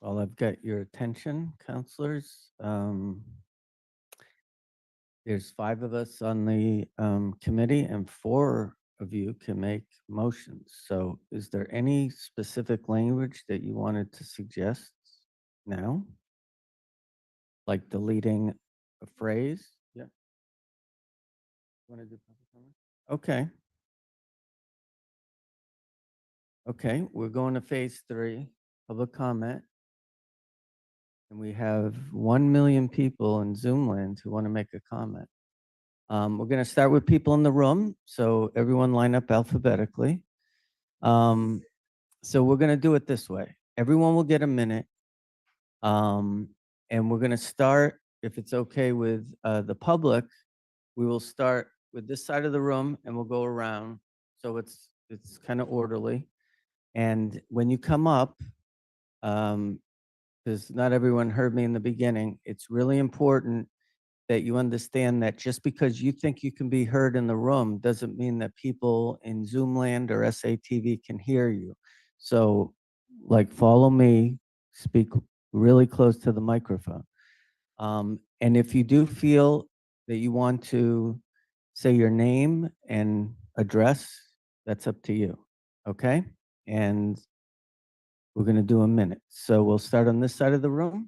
Well, I've got your attention, councilors. There's 5 of us on the committee, and 4 of you can make motions. So is there any specific language that you wanted to suggest now? Like deleting a phrase? Yeah. Want to do public comment? Okay. Okay, we're going to phase 3, public comment. And we have 1 million people in Zoom land who want to make a comment. We're going to start with people in the room. So everyone line up alphabetically. So we're going to do it this way. Everyone will get a minute. And we're going to start, if it's okay with the public, we will start with this side of the room and we'll go around. So it's kind of orderly. And when you come up, because not everyone heard me in the beginning, it's really important that you understand that just because you think you can be heard in the room doesn't mean that people in Zoom land or SATV can hear you. So like follow me, speak really close to the microphone. And if you do feel that you want to say your name and address, that's up to you, okay? And we're going to do a minute. So we'll start on this side of the room.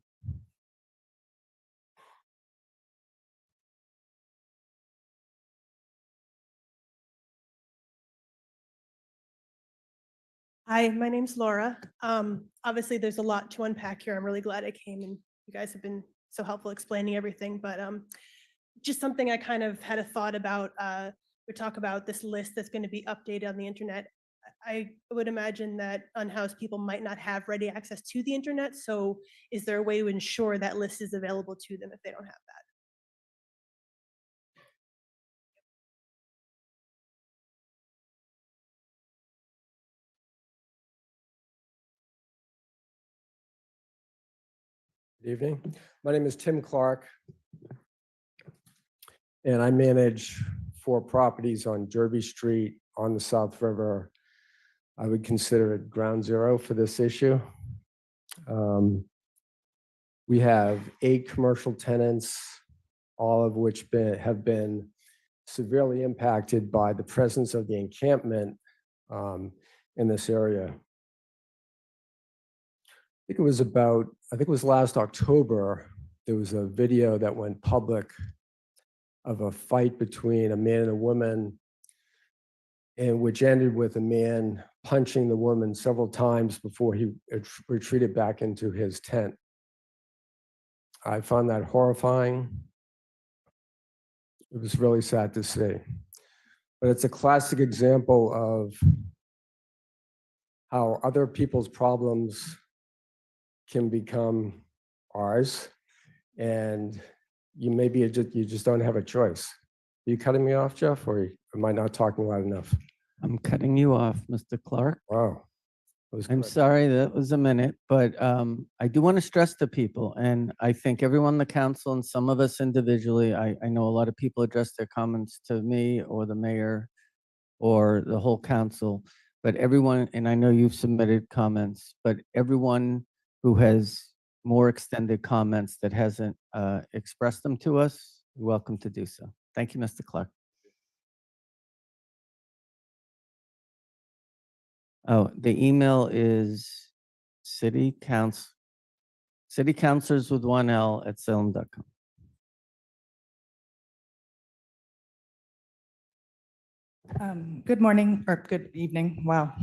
Hi, my name's Laura. Obviously, there's a lot to unpack here. I'm really glad I came and you guys have been so helpful explaining everything. But just something I kind of had a thought about. We talk about this list that's going to be updated on the internet. I would imagine that unhoused people might not have ready access to the internet. So is there a way to ensure that list is available to them if they don't have that? Good evening. My name is Tim Clark, and I manage 4 properties on Derby Street on the South River. I would consider it ground zero for this issue. We have 8 commercial tenants, all of which have been severely impacted by the presence of the encampment in this area. I think it was last October, there was a video that went public of a fight between a man and a woman, and which ended with a man punching the woman several times before he retreated back into his tent. I found that horrifying. It was really sad to see. But it's a classic example of how other people's problems can become ours, and you just don't have a choice. Are you cutting me off, Jeff, or am I not talking loud enough? I'm cutting you off, Mr. Clark. Wow. I'm sorry, that was a minute, but I do want to stress to people, and I think everyone in the council and some of us individually, I know a lot of people address their comments to me or the mayor or the whole council, but everyone, and I know you've submitted comments, but everyone who has more extended comments that hasn't expressed them to us, you're welcome to do so. Thank you, Mr. Clark. Oh, the email is city councilors with 1 L at salem.com. Good morning or good evening. Wow.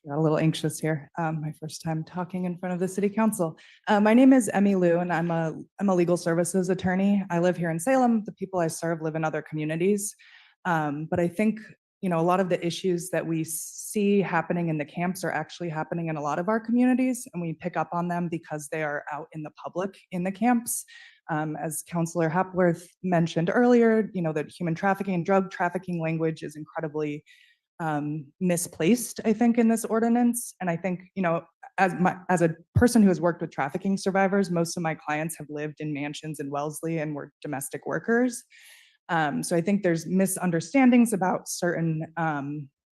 Got a little anxious here. My first time talking in front of the city council. My name is Emmy Liu, and I'm a legal services attorney. I live here in Salem. The people I serve live in other communities. But I think, a lot of the issues that we see happening in the camps are actually happening in a lot of our communities, and we pick up on them because they are out in the public in the camps. As Councillor Hapworth mentioned earlier, that human trafficking and drug trafficking language is incredibly misplaced, I think, in this ordinance. And I think, as a person who has worked with trafficking survivors, most of my clients have lived in mansions in Wellesley and were domestic workers. So I think there's misunderstandings about certain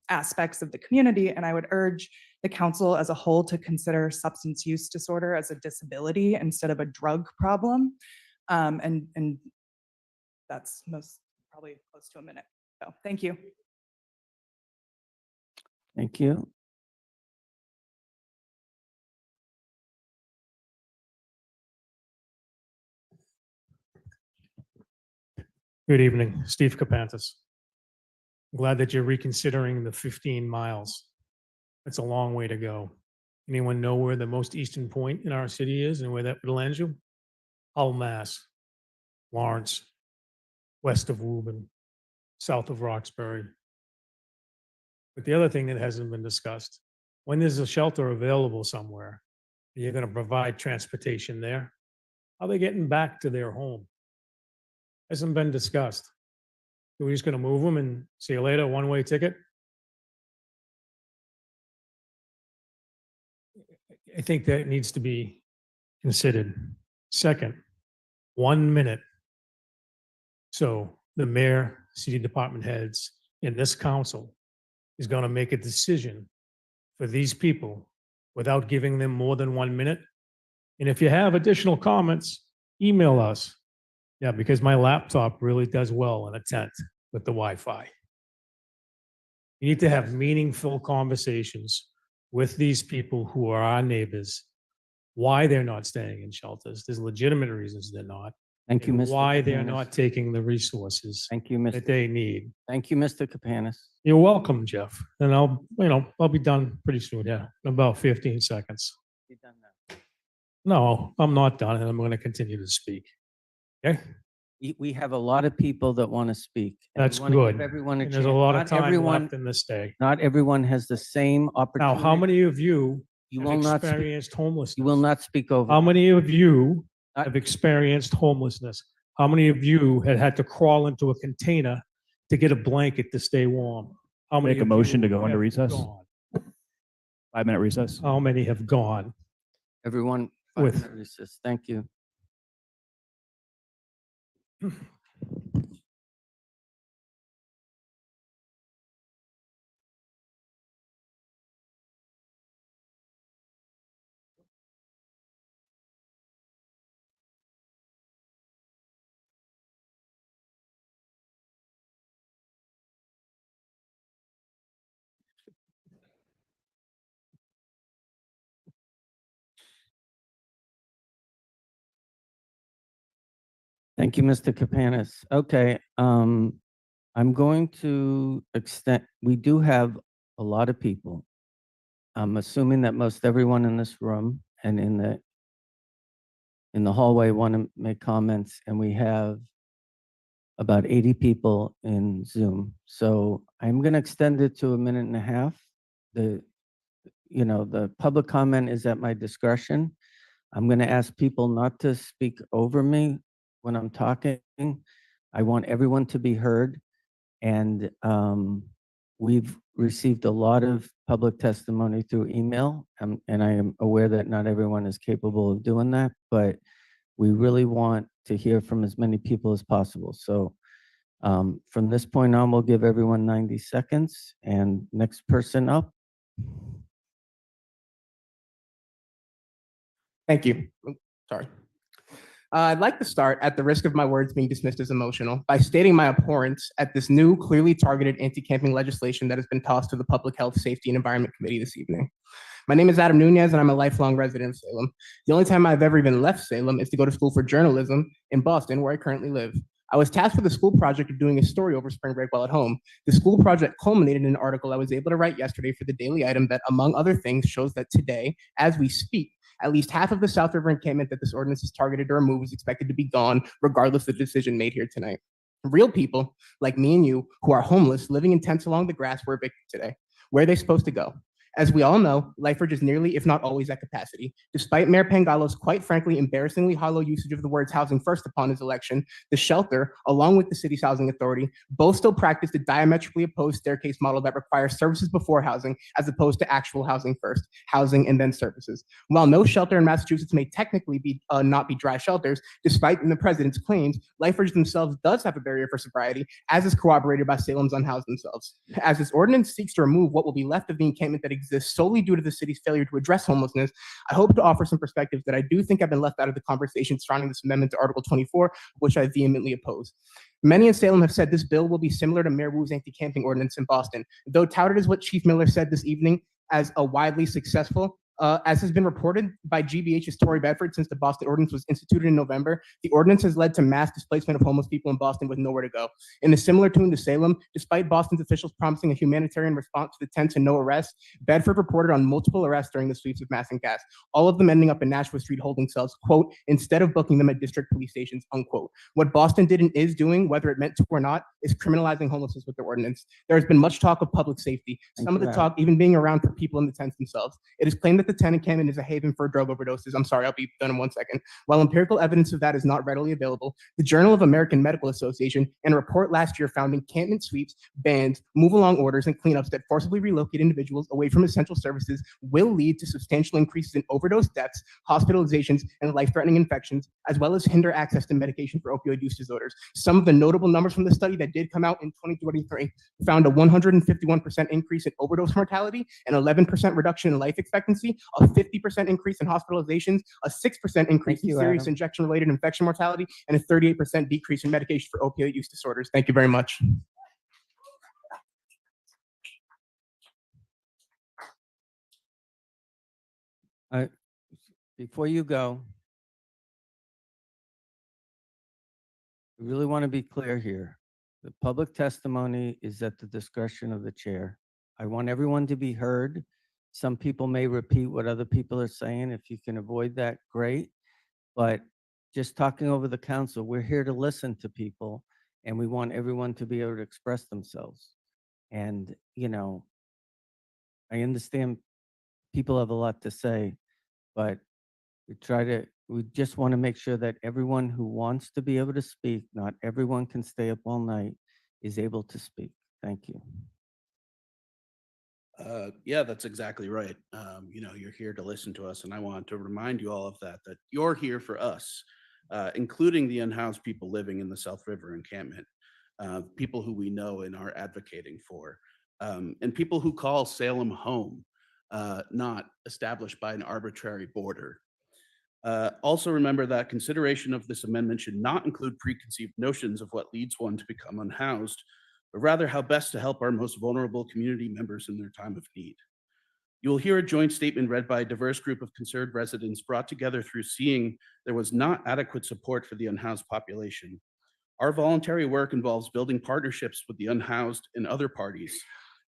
aspects of the community, and I would urge the council as a whole to consider substance use disorder as a disability instead of a drug problem. And that's probably close to a minute. So thank you. Thank you. Good evening, Steve Kapantis. Glad that you're reconsidering the 15 miles. It's a long way to go. Anyone know where the most eastern point in our city is and where that would land you? Hull, Mass, Lawrence, west of Woburn, south of Roxbury. But the other thing that hasn't been discussed, when there's a shelter available somewhere, you're going to provide transportation there. How are they getting back to their home? Hasn't been discussed. Are we just going to move them and see you later, one-way ticket? I think that needs to be considered. Second, 1 minute. So the mayor, city department heads, and this council is going to make a decision for these people without giving them more than 1 minute. And if you have additional comments, email us. Yeah, because my laptop really does well in a tent with the Wi-Fi. You need to have meaningful conversations with these people who are our neighbors, why they're not staying in shelters. There's legitimate reasons they're not. Thank you, and Mr. why they're Capanis. not taking the resources Thank you, that Mr. they need. Thank you, Mr. Capanis. You're welcome, Jeff. And I'll be done pretty soon, yeah, in about 15 seconds. No, I'm not done, and I'm going to continue to speak. Okay? We have a lot of people that want to speak. and we That's wanna give good. Everyone a And chance. there's a lot of Not time everyone- left in this day. Not everyone has the same Now, opportunity. how many of you You have will not speak. experienced homelessness? You will not speak over. How many of you Not- have experienced homelessness? How many of you had to crawl into a container to get a blanket to stay warm? How many Make a of motion you to go into have recess? gone? 5-minute recess. How many have gone? Everyone, With- 5-minute recess. Thank you. Thank you, Mr. Capanis. Okay, I'm going to extend, we do have a lot of people. I'm assuming that most everyone in this room and in the hallway want to make comments, and we have about 80 people in Zoom. So I'm going to extend it to 1.5 minutes. The public comment is at my discretion. I'm going to ask people not to speak over me when I'm talking. I want everyone to be heard. And we've received a lot of public testimony through email, and I am aware that not everyone is capable of doing that, but we really want to hear from as many people as possible. So from this point on, we'll give everyone 90 seconds, and next person up. Thank you. Oh, sorry. I'd like to start, at the risk of my words being dismissed as emotional, by stating my abhorrence at this new, clearly targeted anti-camping legislation that has been tossed to the Public Health, Safety, and Environment Committee this evening. My name is Adam Nunez, and I'm a lifelong resident of Salem. The only time I've ever even left Salem is to go to school for journalism in Boston, where I currently live. I was tasked with a school project of doing a story over spring break while at home. The school project culminated in an article I was able to write yesterday for the Daily Item that, among other things, shows that today, as we speak, at least half of the South River encampment that this ordinance is targeted to remove is expected to be gone, regardless of the decision made here tonight. Real people, like me and you, who are homeless, living in tents along the grass, were evicted today. Where are they supposed to go? As we all know, Lifebridge is nearly, if not always, at capacity. Despite Mayor Pangalo's quite frankly embarrassingly hollow usage of the words housing first upon his election, the shelter, along with the city's housing authority, both still practice the diametrically opposed staircase model that requires services before housing, as opposed to actual housing first, housing and then services. While no shelter in Massachusetts may technically not be dry shelters, despite the president's claims, Lifebridge themselves does have a barrier for sobriety, as is corroborated by Salem's unhoused themselves. As this ordinance seeks to remove what will be left of the encampment that exists solely due to the city's failure to address homelessness, I hope to offer some perspectives that I do think have been left out of the conversation surrounding this amendment to Article 24, which I vehemently oppose. Many in Salem have said this bill will be similar to Mayor Wu's anti-camping ordinance in Boston. Though touted as what Chief Miller said this evening as a widely successful, As has been reported by GBH's Tory Bedford since the Boston Ordinance was instituted in November, the ordinance has led to mass displacement of homeless people in Boston with nowhere to go. In a similar tune to Salem, despite Boston's officials promising a humanitarian response to the tents and no arrests, Bedford reported on multiple arrests during the sweeps of mass and gas, all of them ending up in Nashua Street holding cells, quote, instead of booking them at district police stations, unquote. What Boston did and is doing, whether it meant to or not, is criminalizing homelessness with their ordinance. There has been much talk of public safety, some of the talk even being around for people in the tents themselves. It is claimed that the tent encampment is a haven for drug overdoses. I'm sorry, I'll be done in 1 second. While empirical evidence of that is not readily available, the Journal of American Medical Association in a report last year found encampment sweeps, bans, move-along orders, and cleanups that forcibly relocate individuals away from essential services will lead to substantial increases in overdose deaths, hospitalizations, and life-threatening infections, as well as hinder access to medication for opioid use disorders. Some of the notable numbers from the study that did come out in 2023 found a 151% increase in overdose mortality, an 11% reduction in life expectancy, a 50% increase in hospitalizations, a 6% increase in serious injection-related infection mortality, and a 38% decrease in medication for opioid use disorders. Thank you very much. Before you go, I really want to be clear here. The public testimony is at the discretion of the chair. I want everyone to be heard. Some people may repeat what other people are saying. If you can avoid that, great. But just talking over the council, we're here to listen to people, and we want everyone to be able to express themselves. And, you know, I understand people have a lot to say, but we just want to make sure that everyone who wants to be able to speak, not everyone can stay up all night, is able to speak. Thank you. Yeah, that's exactly right. You know, you're here to listen to us, and I want to remind you all of that you're here for us, including the unhoused people living in the South River encampment, people who we know and are advocating for, and people who call Salem home, not established by an arbitrary border. Also remember that consideration of this amendment should not include preconceived notions of what leads one to become unhoused, but rather how best to help our most vulnerable community members in their time of need. You will hear a joint statement read by a diverse group of concerned residents brought together through seeing there was not adequate support for the unhoused population. Our voluntary work involves building partnerships with the unhoused and other parties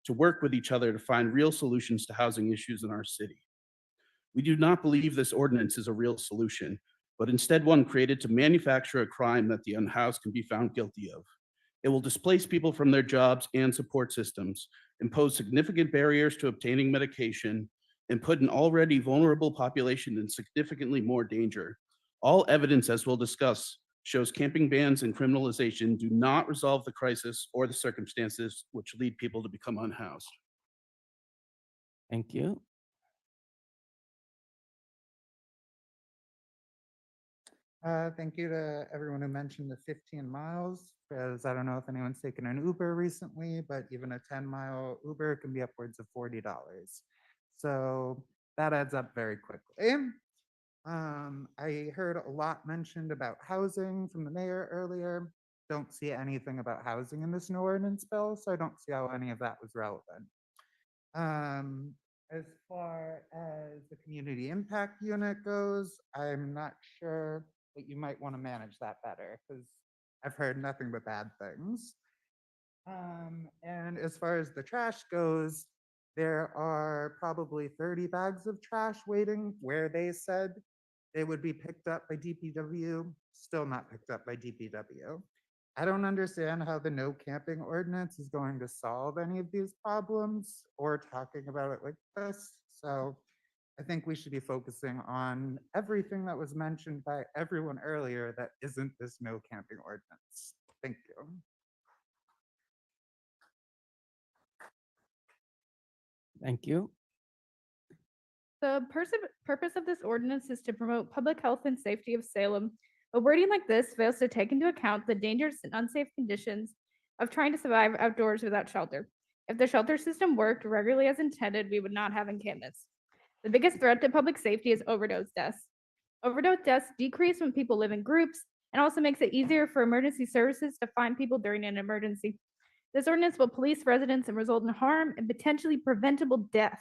to work with each other to find real solutions to housing issues in our city. We do not believe this ordinance is a real solution, but instead one created to manufacture a crime that the unhoused can be found guilty of. It will displace people from their jobs and support systems, impose significant barriers to obtaining medication, and put an already vulnerable population in significantly more danger. All evidence, as we'll discuss, shows camping bans and criminalization do not resolve the crisis or the circumstances which lead people to become unhoused. Thank you. Thank you to everyone who mentioned the 15 miles, because I don't know if anyone's taken an Uber recently, but even a 10-mile Uber can be upwards of $40. So that adds up very quickly. I heard a lot mentioned about housing from the mayor earlier. Don't see anything about housing in this new ordinance bill, so I don't see how any of that was relevant. As far as the community impact unit goes, I'm not sure, but you might want to manage that better because I've heard nothing but bad things. And as far as the trash goes, there are probably 30 bags of trash waiting where they said they would be picked up by DPW, still not picked up by DPW. I don't understand how the no camping ordinance is going to solve any of these problems or talking about it like this. So I think we should be focusing on everything that was mentioned by everyone earlier that isn't this no camping ordinance. Thank you. Thank you. The purpose of this ordinance is to promote public health and safety of Salem. A wording like this fails to take into account the dangerous and unsafe conditions of trying to survive outdoors without shelter. If the shelter system worked regularly as intended, we would not have encampments. The biggest threat to public safety is overdose deaths. Overdose deaths decrease when people live in groups and also makes it easier for emergency services to find people during an emergency. This ordinance will police residents and result in harm and potentially preventable death.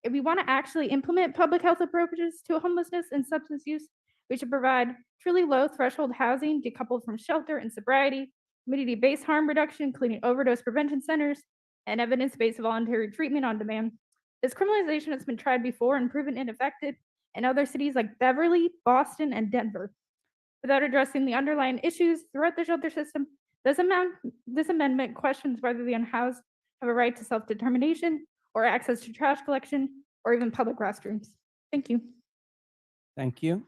If we want to actually implement public health approaches to homelessness and substance use, we should provide truly low threshold housing decoupled from shelter and sobriety, community-based harm reduction, including overdose prevention centers, and evidence-based voluntary treatment on demand. This criminalization has been tried before and proven ineffective in other cities like Beverly, Boston, and Denver. Without addressing the underlying issues throughout the shelter system, this amendment questions whether the unhoused have a right to self-determination or access to trash collection or even public restrooms. Thank you. Thank you.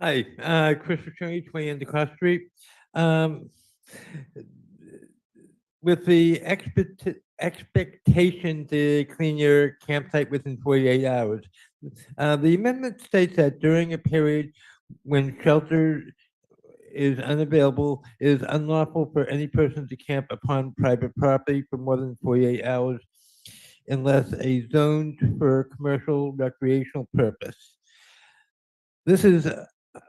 Hi, Chris Attorney, 20 Endicott Street. With the expectation to clean your campsite within 48 hours, the amendment states that during a period when shelter is unavailable, it is unlawful for any person to camp upon private property for more than 48 hours unless zoned for commercial recreational purpose. This is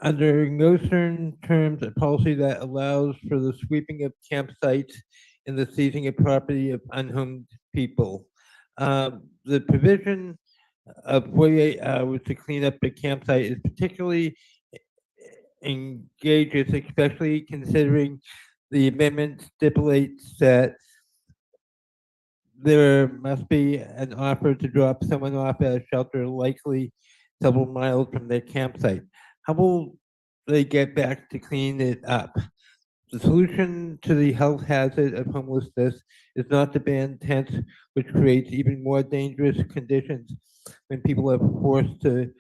under no certain terms a policy that allows for the sweeping of campsites and the seizing of property of unhomed people. The provision of 48 hours to clean up a campsite is particularly engages, especially considering the amendment stipulates that there must be an offer to drop someone off at a shelter likely several miles from their campsite. How will they get back to clean it up? The solution to the health hazard of homelessness is not to ban tents, which creates even more dangerous conditions when people are forced to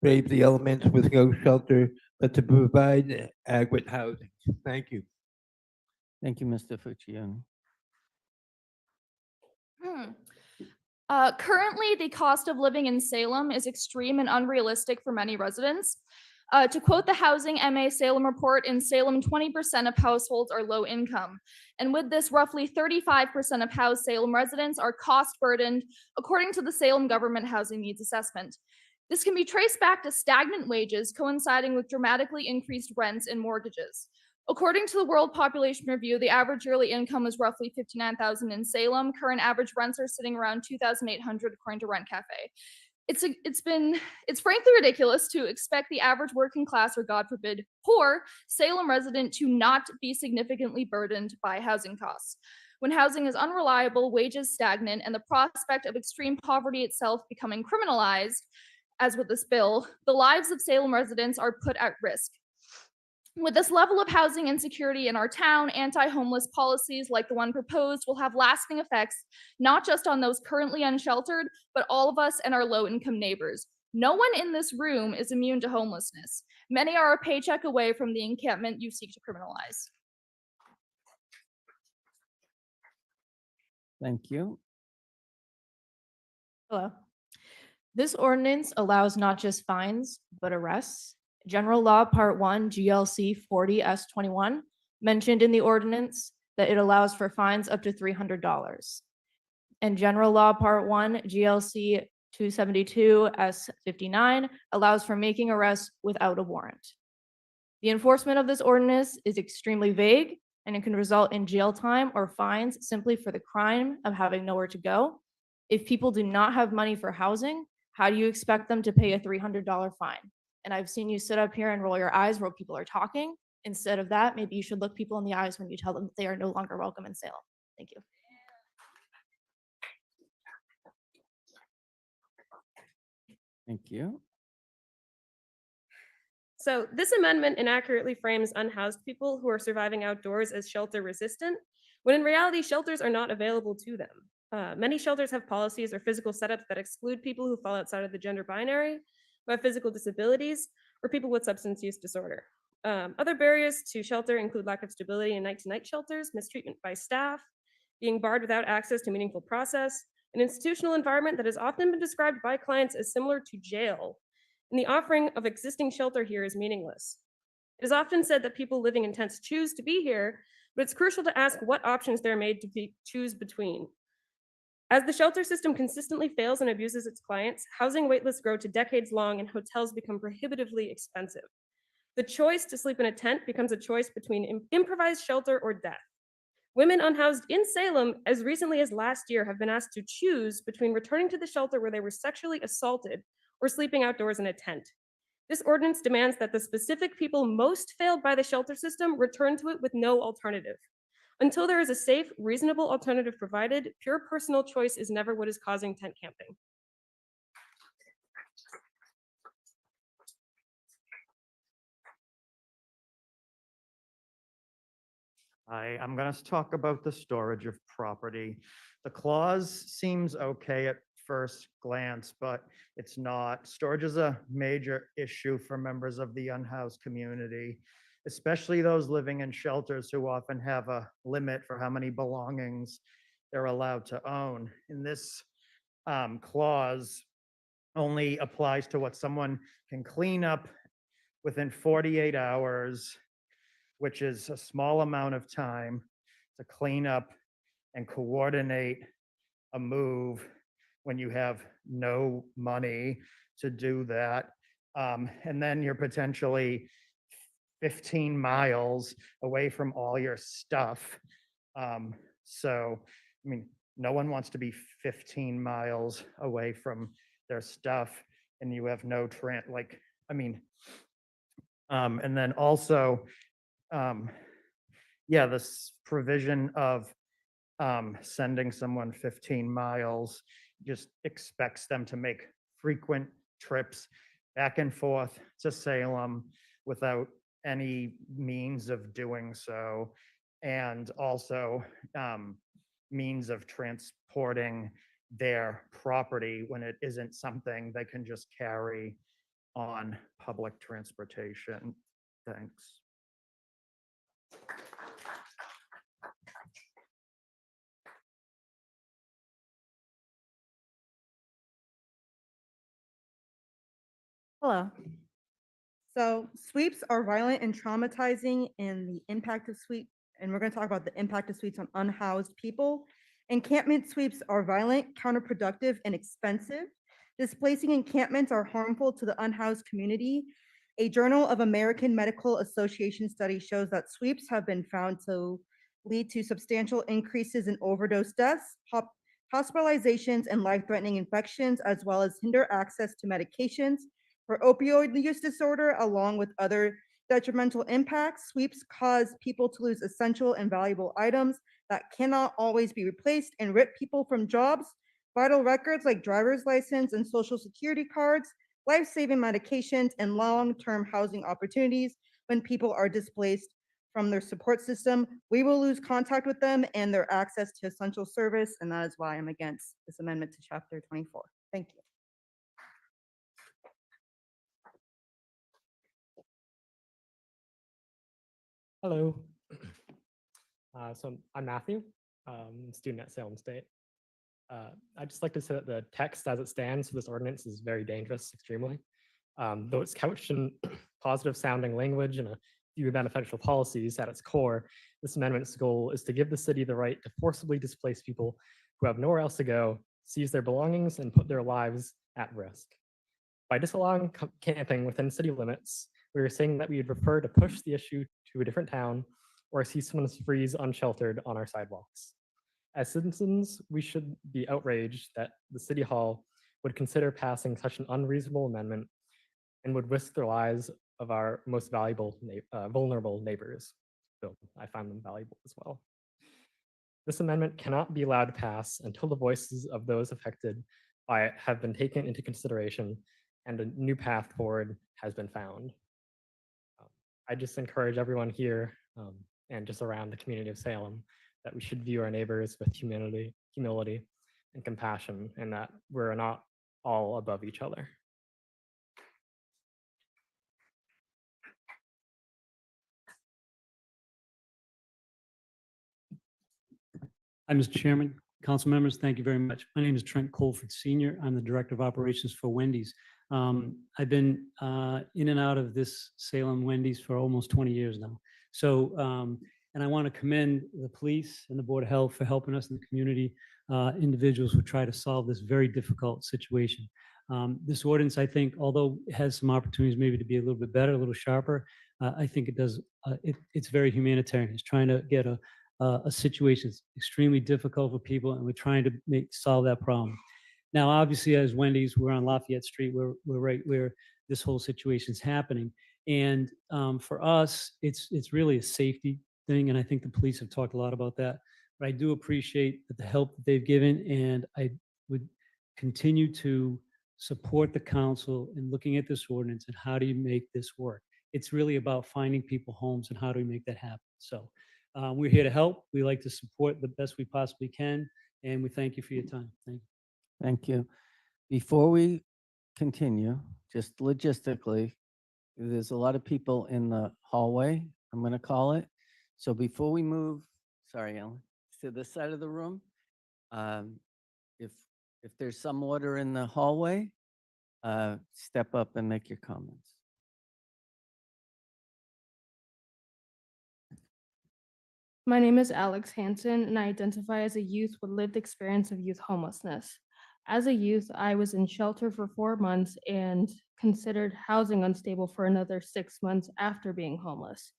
brave the elements with no shelter, but to provide adequate housing. Thank you. Thank you, Mr. Fuccione. Currently, the cost of living in Salem is extreme and unrealistic for many residents. To quote the Housing MA Salem report, in Salem, 20% of households are low income. And with this, roughly 35% of housed Salem residents are cost burdened, according to the Salem Government Housing Needs Assessment. This can be traced back to stagnant wages coinciding with dramatically increased rents and mortgages. According to the World Population Review, the average yearly income is roughly $59,000 in Salem. Current average rents are sitting around $2,800 according to Rent Cafe. It's frankly ridiculous to expect the average working class, or God forbid, poor Salem resident to not be significantly burdened by housing costs. When housing is unreliable, wages stagnant, and the prospect of extreme poverty itself becoming criminalized, as with this bill, the lives of Salem residents are put at risk. With this level of housing insecurity in our town, anti-homeless policies like the one proposed will have lasting effects, not just on those currently unsheltered, but all of us and our low-income neighbors. No one in this room is immune to homelessness. Many are a paycheck away from the encampment you seek to criminalize. Thank you. Hello. This ordinance allows not just fines, but arrests. General Law Part 1 GLC 40S21 mentioned in the ordinance that it allows for fines up to $300. And General Law Part 1 GLC 272 S59 allows for making arrests without a warrant. The enforcement of this ordinance is extremely vague, and it can result in jail time or fines simply for the crime of having nowhere to go. If people do not have money for housing, how do you expect them to pay a $300 fine? And I've seen you sit up here and roll your eyes while people are talking. Instead of that, maybe you should look people in the eyes when you tell them that they are no longer welcome in Salem. Thank you. Thank you. So this amendment inaccurately frames unhoused people who are surviving outdoors as shelter resistant, when in reality, shelters are not available to them. Many shelters have policies or physical setups that exclude people who fall outside of the gender binary, who have physical disabilities, or people with substance use disorder. Other barriers to shelter include lack of stability in night-to-night shelters, mistreatment by staff, being barred without access to meaningful process, an institutional environment that has often been described by clients as similar to jail, and the offering of existing shelter here is meaningless. It is often said that people living in tents choose to be here, but it's crucial to ask what options they're made to choose between. As the shelter system consistently fails and abuses its clients, housing waitlists grow to decades long and hotels become prohibitively expensive. The choice to sleep in a tent becomes a choice between improvised shelter or death. Women unhoused in Salem as recently as last year have been asked to choose between returning to the shelter where they were sexually assaulted or sleeping outdoors in a tent. This ordinance demands that the specific people most failed by the shelter system return to it with no alternative. Until there is a safe, reasonable alternative provided, pure personal choice is never what is causing tent camping. I'm going to talk about the storage of property. The clause seems okay at first glance, but it's not. Storage is a major issue for members of the unhoused community, especially those living in shelters who often have a limit for how many belongings they're allowed to own. And this clause only applies to what someone can clean up within 48 hours, which is a small amount of time to clean up and coordinate a move when you have no money to do that. And then you're potentially 15 miles away from all your stuff. So, I mean, no one wants to be 15 miles away from their stuff and you have no and then also, yeah, this provision of sending someone 15 miles just expects them to make frequent trips back and forth to Salem without any means of doing so, and also means of transporting their property when it isn't something they can just carry on public transportation. Thanks. Hello. So sweeps are violent and traumatizing, and the impact of we're going to talk about the impact of sweeps on unhoused people. Encampment sweeps are violent, counterproductive, and expensive. Displacing encampments are harmful to the unhoused community. A Journal of American Medical Association study shows that sweeps have been found to lead to substantial increases in overdose deaths, hospitalizations, and life-threatening infections, as well as hinder access to medications. For opioid use disorder, along with other detrimental impacts, sweeps cause people to lose essential and valuable items that cannot always be replaced and rip people from jobs, vital records like driver's license and social security cards, life-saving medications, and long-term housing opportunities when people are displaced from their support system. We will lose contact with them and their access to essential service, and that is why I'm against this amendment to Chapter 24. Thank you. Hello. So I'm Matthew, student at Salem State. I'd just like to say that the text as it stands for this ordinance is very dangerous, extremely. Though it's couched in positive sounding language and a few beneficial policies at its core, this amendment's goal is to give the city the right to forcibly displace people who have nowhere else to go, seize their belongings, and put their lives at risk. By disallowing camping within city limits, we are saying that we would prefer to push the issue to a different town or see someone freeze unsheltered on our sidewalks. As citizens, we should be outraged that the City Hall would consider passing such an unreasonable amendment and would risk the lives of our most valuable, vulnerable neighbors. So I find them valuable as well. This amendment cannot be allowed to pass until the voices of those affected by it have been taken into consideration and a new path forward has been found. I just encourage everyone here and just around the community of Salem that we should view our neighbors with humility and compassion, and that we're not all above each other. Hi, Mr. Chairman, council members, thank you very much. My name is Trent Colford Sr. I'm the Director of Operations for Wendy's. I've been in and out of this Salem Wendy's for almost 20 years now. So, and I want to commend the police and the Board of Health for helping us in the community, individuals who try to solve this very difficult situation. This ordinance, I think, although it has some opportunities maybe to be a little bit better, a little sharper, I think it does. It's very humanitarian. It's trying to get a a situation that's extremely difficult for people, and we're trying to solve that problem. Now, obviously, as Wendy's, we're on Lafayette Street. We're right where this whole situation's happening. And for us, it's really a safety thing, and I think the police have talked a lot about that. But I do appreciate the help that they've given, and I would continue to support the council in looking at this ordinance and how do you make this work. It's really about finding people homes and how do we make that happen. So we're here to help. We like to support the best we possibly can, and we thank you for your time. Thank you. Thank you. Before we continue, just logistically, there's a lot of people in the hallway, I'm going to call it. So before we move, sorry, Ellen, to this side of the room, if there's some order in the hallway, step up and make your comments. My name is Alex Hansen, and I identify as a youth with lived experience of youth homelessness. As a youth, I was in shelter for 4 months and considered housing unstable for another 6 months after being homeless.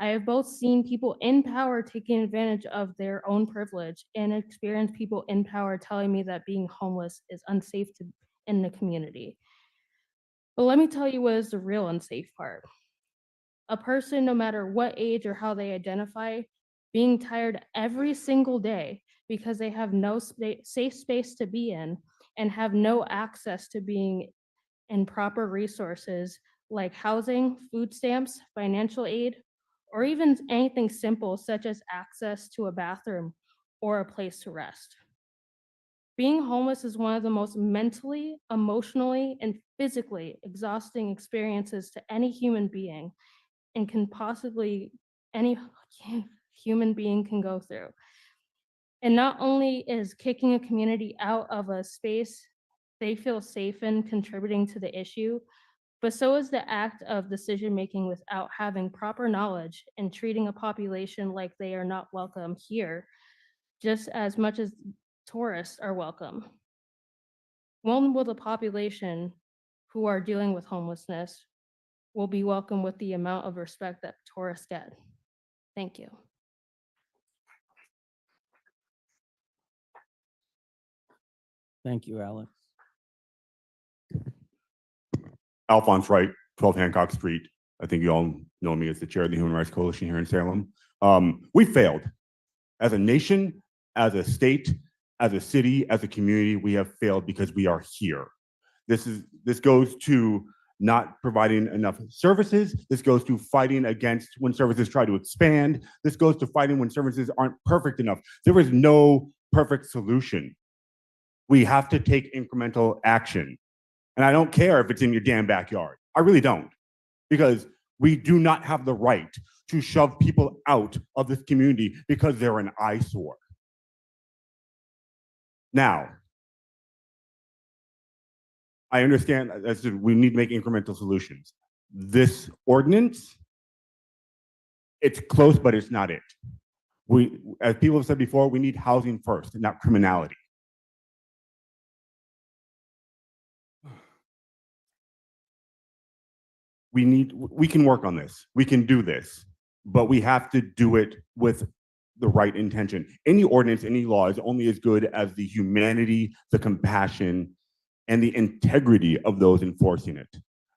I have both seen people in power taking advantage of their own privilege and experienced people in power telling me that being homeless is unsafe in the community. But let me tell you what is the real unsafe part. A person, no matter what age or how they identify, being tired every single day because they have no safe space to be in and have no access to being in proper resources like housing, food stamps, financial aid, or even anything simple such as access to a bathroom or a place to rest. Being homeless is one of the most mentally, emotionally, and physically exhausting experiences to any human being, and can possibly any human being can go through. And not only is kicking a community out of a space they feel safe in contributing to the issue, but so is the act of decision making without having proper knowledge and treating a population like they are not welcome here, just as much as tourists are welcome. When will the population who are dealing with homelessness will be welcome with the amount of respect that tourists get? Thank you. Thank you, Alex. Alphonse Wright, 12 Hancock Street. I think you all know me as the chair of the Human Rights Coalition here in Salem. We failed. As a nation, as a state, as a city, as a community, we have failed because we are here. This goes to not providing enough services. This goes to fighting against when services try to expand. This goes to fighting when services aren't perfect enough. There is no perfect solution. We have to take incremental action. And I don't care if it's in your damn backyard. I really don't. Because we do not have the right to shove people out of this community because they're an eyesore. Now, I understand that we need to make incremental solutions. This ordinance, it's close, but it's not it. As people have said before, we need housing first, not criminality. We can work on this. We can do this, but we have to do it with the right intention. Any ordinance, any law is only as good as the humanity, the compassion, and the integrity of those enforcing it.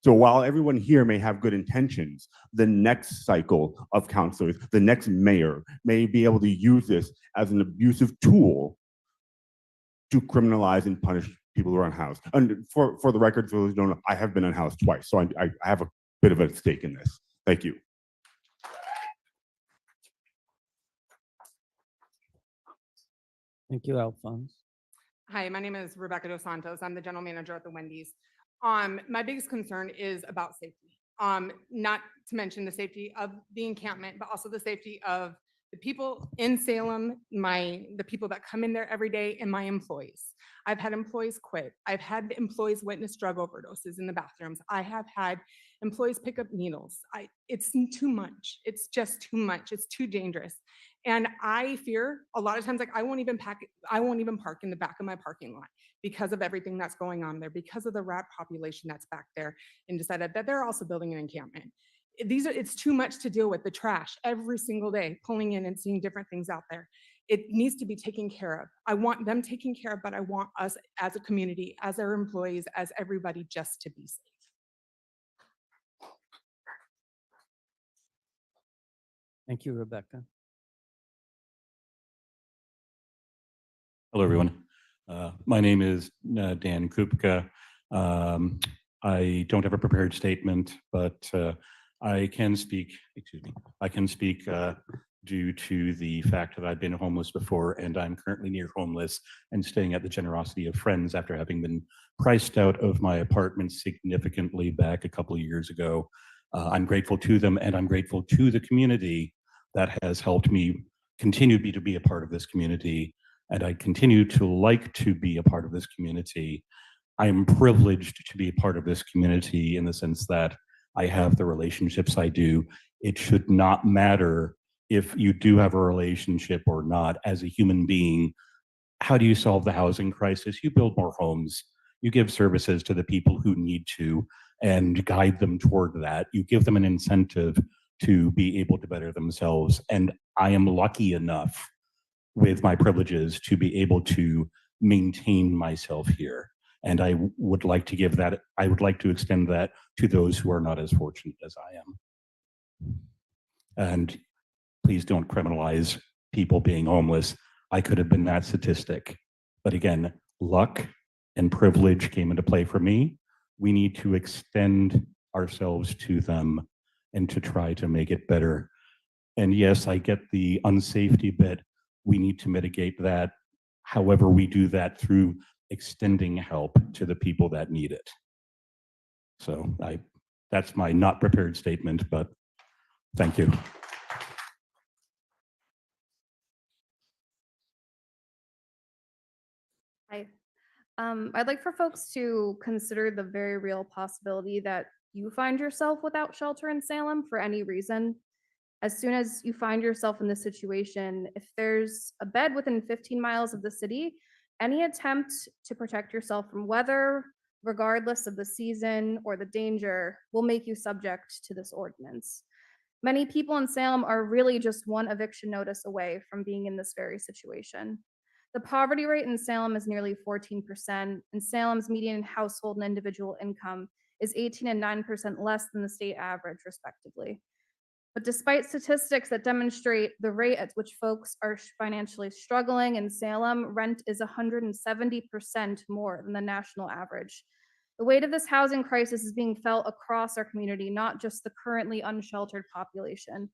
So while everyone here may have good intentions, the next cycle of counselors, the next mayor may be able to use this as an abusive tool to criminalize and punish people who are unhoused. And for the record, for those who don't know, I have been unhoused twice, so I have a bit of a stake in this. Thank you. Thank you, Alphonse. Hi, my name is Rebecca Dos Santos. I'm the general manager at the Wendy's. My biggest concern is about safety. Not to mention the safety of the encampment, but also the safety of the people in Salem, the people that come in there every day, and my employees. I've had employees quit. I've had employees witness drug overdoses in the bathrooms. I have had employees pick up needles. It's too much. It's just too much. It's too dangerous. And I fear a lot of times, like I won't even park in the back of my parking lot because of everything that's going on there, because of the rat population that's back there, and decided that they're also building an encampment. It's too much to deal with, the trash every single day, pulling in and seeing different things out there. It needs to be taken care of. I want them taken care of, but I want us as a community, as our employees, as everybody just to be safe. Thank you, Rebecca. Hello, everyone. My name is Dan Kupka. I don't have a prepared statement, but I can speak, I can speak due to the fact that I've been homeless before and I'm currently near homeless and staying at the generosity of friends after having been priced out of my apartment significantly back a couple of years ago. I'm grateful to them and I'm grateful to the community that has helped me continue to be a part of this community. And I continue to like to be a part of this community. I am privileged to be a part of this community in the sense that I have the relationships I do. It should not matter if you do have a relationship or not. As a human being, how do you solve the housing crisis? You build more homes. You give services to the people who need to and guide them toward that. You give them an incentive to be able to better themselves. And I am lucky enough with my privileges to be able to maintain myself here. And I would like to give that, I would like to extend that to those who are not as fortunate as I am. And please don't criminalize people being homeless. I could have been that statistic. But again, luck and privilege came into play for me. We need to extend ourselves to them and to try to make it better. And yes, I get the unsafety bit. We need to mitigate that. However, we do that through extending help to the people that need it. So that's my not prepared statement, but thank you. Hi. I'd like for folks to consider the very real possibility that you find yourself without shelter in Salem for any reason. As soon as you find yourself in this situation, if there's a bed within 15 miles of the city, any attempt to protect yourself from weather, regardless of the season or the danger, will make you subject to this ordinance. Many people in Salem are really just one eviction notice away from being in this very situation. The poverty rate in Salem is nearly 14%, and Salem's median household and individual income is 18 and 9% less than the state average, respectively. But despite statistics that demonstrate the rate at which folks are financially struggling in Salem, rent is 170% more than the national average. The weight of this housing crisis is being felt across our community, not just the currently unsheltered population.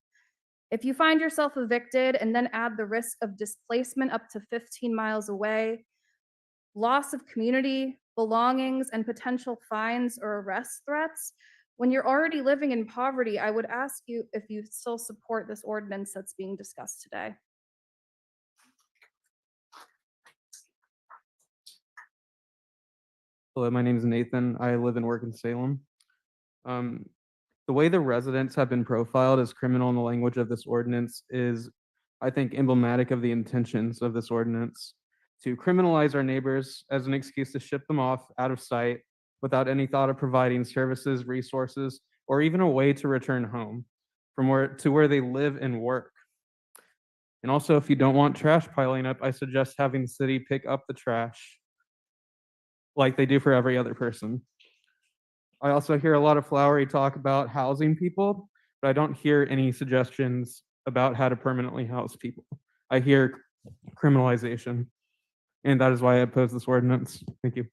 If you find yourself evicted and then add the risk of displacement up to 15 miles away, loss of community, belongings, and potential fines or arrest threats, when you're already living in poverty, I would ask you if you still support this ordinance that's being discussed today. Hello, my name is Nathan. I live and work in Salem. The way the residents have been profiled as criminal in the language of this ordinance is, I think, emblematic of the intentions of this ordinance to criminalize our neighbors as an excuse to ship them off out of sight without any thought of providing services, resources, or even a way to return home from where they live and work. And also, if you don't want trash piling up, I suggest having the city pick up the trash like they do for every other person. I also hear a lot of flowery talk about housing people, but I don't hear any suggestions about how to permanently house people. I hear criminalization, and that is why I oppose this ordinance. Thank you.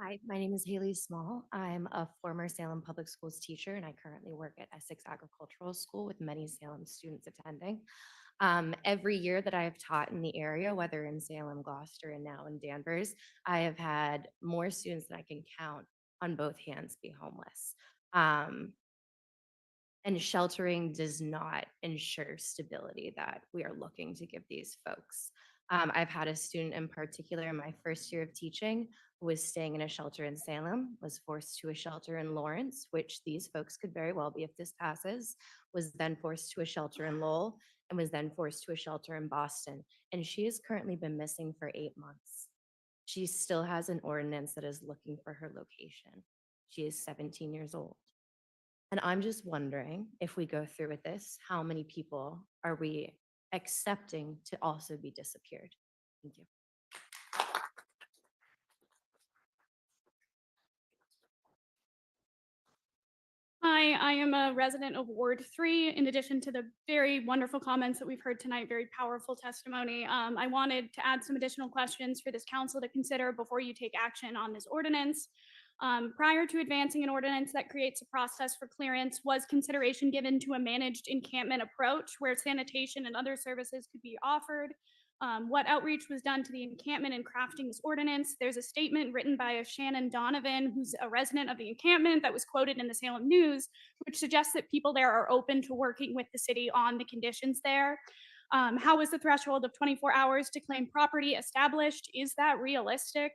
Hi, my name is Haley Small. I'm a former Salem Public Schools teacher, and I currently work at Essex Agricultural School with many Salem students attending. Every year that I have taught in the area, whether in Salem, Gloucester, and now in Danvers, I have had more students than I can count on both hands be homeless. And sheltering does not ensure stability that we are looking to give these folks. I've had a student in particular in my first year of teaching who was staying in a shelter in Salem, was forced to a shelter in Lawrence, which these folks could very well be if this passes, was then forced to a shelter in Lowell, and was then forced to a shelter in Boston. And she has currently been missing for 8 months. she still has an ordinance that is looking for her location. She is 17 years old. And I'm just wondering, if we go through with this, how many people are we accepting to also be disappeared? Thank you. Hi, I am a resident of Ward 3. In addition to the very wonderful comments that we've heard tonight, very powerful testimony, I wanted to add some additional questions for this council to consider before you take action on this ordinance. Prior to advancing an ordinance that creates a process for clearance, was consideration given to a managed encampment approach where sanitation and other services could be offered? What outreach was done to the encampment in crafting this ordinance? There's a statement written by a Shannon Donovan, who's a resident of the encampment, that was quoted in the Salem News, which suggests that people there are open to working with the city on the conditions there. How was the threshold of 24 hours to claim property established? Is that realistic?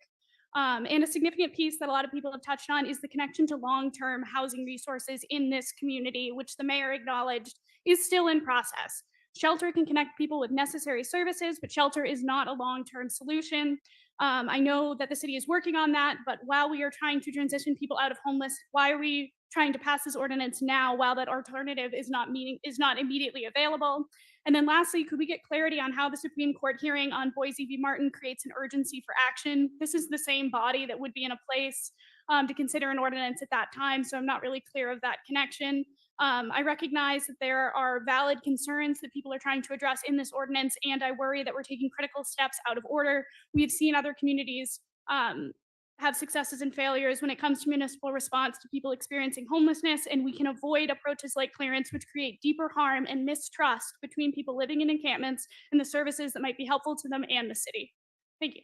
And a significant piece that a lot of people have touched on is the connection to long-term housing resources in this community, which the mayor acknowledged is still in process. Shelter can connect people with necessary services, but shelter is not a long-term solution. I know that the city is working on that, but while we are trying to transition people out of homeless, why are we trying to pass this ordinance now while that alternative is not immediately available? And then lastly, could we get clarity on how the Supreme Court hearing on Boise v. Martin creates an urgency for action? This is the same body that would be in a place to consider an ordinance at that time, so I'm not really clear of that connection. I recognize that there are valid concerns that people are trying to address in this ordinance, and I worry that we're taking critical steps out of order. We've seen other communities have successes and failures when it comes to municipal response to people experiencing homelessness, and we can avoid approaches like clearance, which create deeper harm and mistrust between people living in encampments and the services that might be helpful to them and the city. Thank you.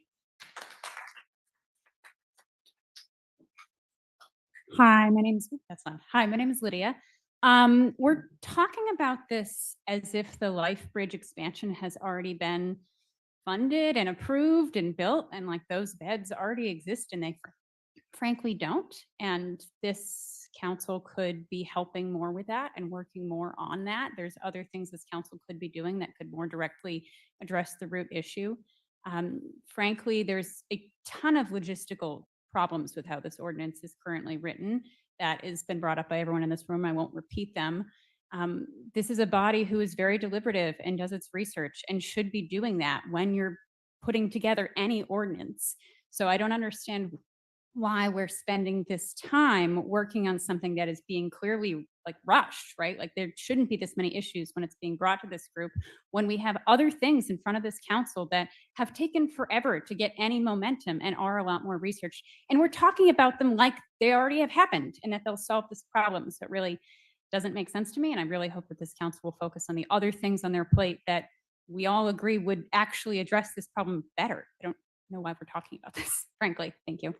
Hi, my name is Lydia. We're talking about this as if the Life Bridge expansion has already been funded and approved and built, and like those beds already exist, and they frankly don't. And this council could be helping more with that and working more on that. There's other things this council could be doing that could more directly address the root issue. Frankly, there's a ton of logistical problems with how this ordinance is currently written that has been brought up by everyone in this room. I won't repeat them. This is a body who is very deliberative and does its research and should be doing that when you're putting together any ordinance. So I don't understand why we're spending this time working on something that is being clearly like rushed, right? Like there shouldn't be this many issues when it's being brought to this group, when we have other things in front of this council that have taken forever to get any momentum and are a lot more research. And we're talking about them like they already have happened and that they'll solve this problem. So it really doesn't make sense to me. And I really hope that this council will focus on the other things on their plate that we all agree would actually address this problem better. I don't know why we're talking about this, frankly. Thank you.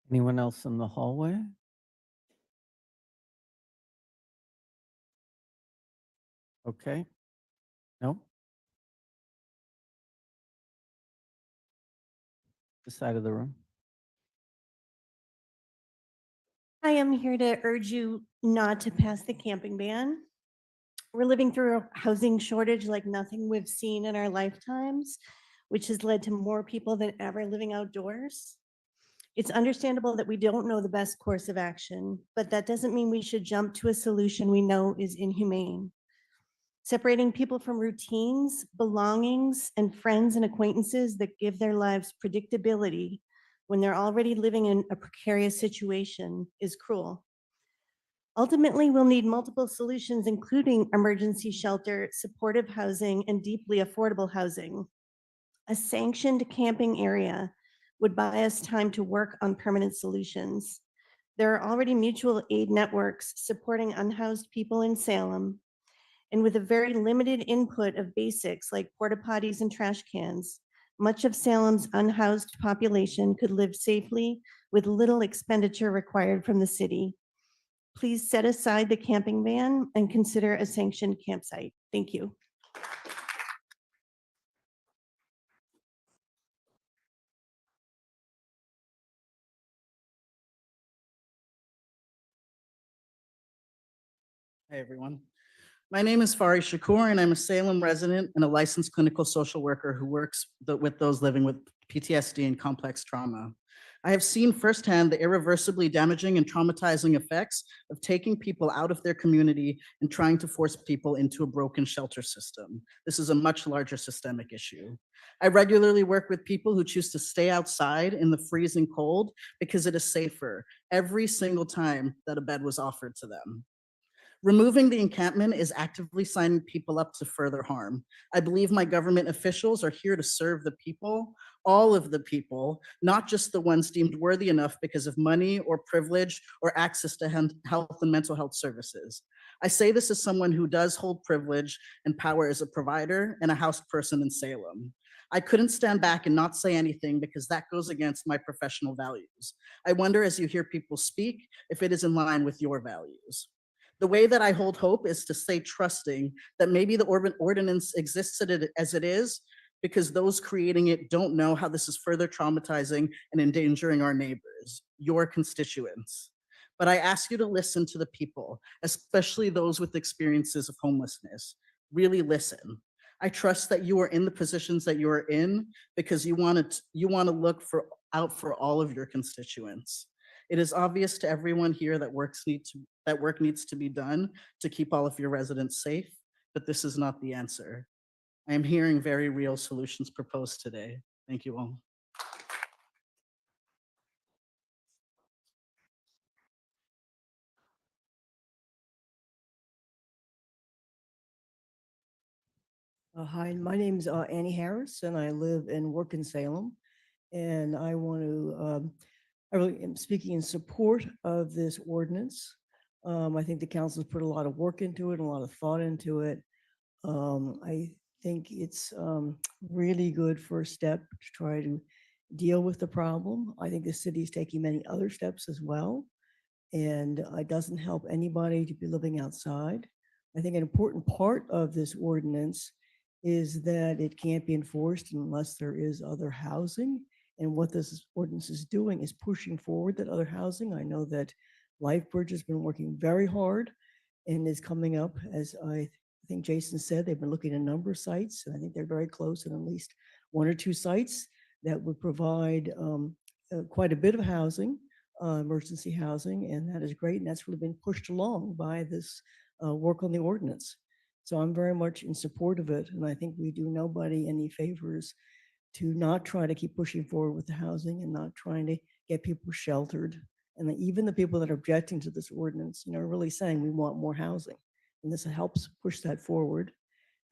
Anyone else in the hallway? Okay. No? This side of the room. I am here to urge you not to pass the camping ban. We're living through a housing shortage like nothing we've seen in our lifetimes, which has led to more people than ever living outdoors. It's understandable that we don't know the best course of action, but that doesn't mean we should jump to a solution we know is inhumane. Separating people from routines, belongings, and friends and acquaintances that give their lives predictability when they're already living in a precarious situation is cruel. Ultimately, we'll need multiple solutions, including emergency shelter, supportive housing, and deeply affordable housing. A sanctioned camping area would buy us time to work on permanent solutions. There are already mutual aid networks supporting unhoused people in Salem, and with a very limited input of basics like porta potties and trash cans, much of Salem's unhoused population could live safely with little expenditure required from the city. Please set aside the camping ban and consider a sanctioned campsite. Thank you. Hey, everyone. My name is Fari Shakur, and I'm a Salem resident and a licensed clinical social worker who works with those living with PTSD and complex trauma. I have seen firsthand the irreversibly damaging and traumatizing effects of taking people out of their community and trying to force people into a broken shelter system. This is a much larger systemic issue. I regularly work with people who choose to stay outside in the freezing cold because it is safer every single time that a bed was offered to them. Removing the encampment is actively signing people up to further harm. I believe my government officials are here to serve the people, all of the people, not just the ones deemed worthy enough because of money or privilege or access to health and mental health services. I say this as someone who does hold privilege and power as a provider and a house person in Salem. I couldn't stand back and not say anything because that goes against my professional values. I wonder, as you hear people speak, if it is in line with your values. The way that I hold hope is to stay trusting that maybe the ordinance exists as it is because those creating it don't know how this is further traumatizing and endangering our neighbors, your constituents. But I ask you to listen to the people, especially those with experiences of homelessness. Really listen. I trust that you are in the positions that you are in because you want to look out for all of your constituents. It is obvious to everyone here that work needs to be done to keep all of your residents safe, but this is not the answer. I am hearing very real solutions proposed today. Thank you all. Hi, my name is Annie Harris, and I live and work in Salem. And I want to, I really am speaking in support of this ordinance. I think the council's put a lot of work into it, a lot of thought into it. I think it's really good first step to try to deal with the problem. I think the city is taking many other steps as well. And it doesn't help anybody to be living outside. I think an important part of this ordinance is that it can't be enforced unless there is other housing. And what this ordinance is doing is pushing forward that other housing. I know that LifeBridge has been working very hard and is coming up, as I think Jason said, they've been looking at a number of sites, and I think they're very close in at least 1 or 2 sites that would provide quite a bit of housing, emergency housing, and that is great. And that's really been pushed along by this work on the ordinance. So I'm very much in support of it. And I think we do nobody any favors to not try to keep pushing forward with the housing and not trying to get people sheltered. And even the people that are objecting to this ordinance, are really saying we want more housing. And this helps push that forward.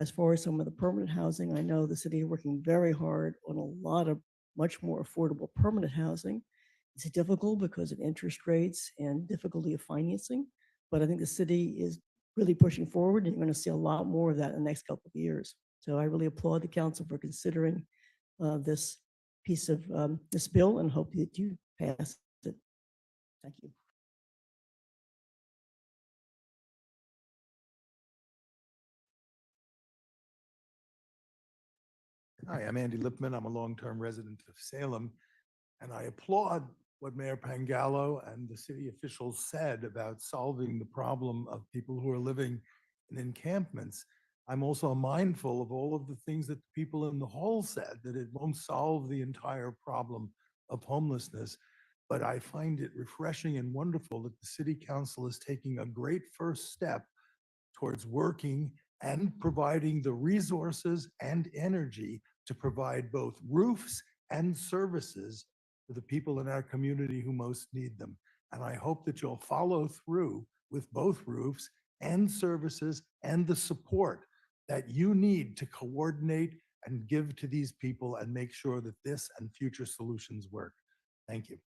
As far as some of the permanent housing, I know the city is working very hard on a lot of much more affordable permanent housing. It's difficult because of interest rates and difficulty of financing, but I think the city is really pushing forward, and you're going to see a lot more of that in the next couple of years. So I really applaud the council for considering this piece of this bill and hope that you pass it. Thank you. Hi, I'm Andy Lipman. I'm a long-term resident of Salem, and I applaud what Mayor Pangallo and the city officials said about solving the problem of people who are living in encampments. I'm also mindful of all of the things that the people in the hall said, that it won't solve the entire problem of homelessness. But I find it refreshing and wonderful that the city council is taking a great first step towards working and providing the resources and energy to provide both roofs and services for the people in our community who most need them. And I hope that you'll follow through with both roofs and services and the support that you need to coordinate and give to these people and make sure that this and future solutions work. Thank you.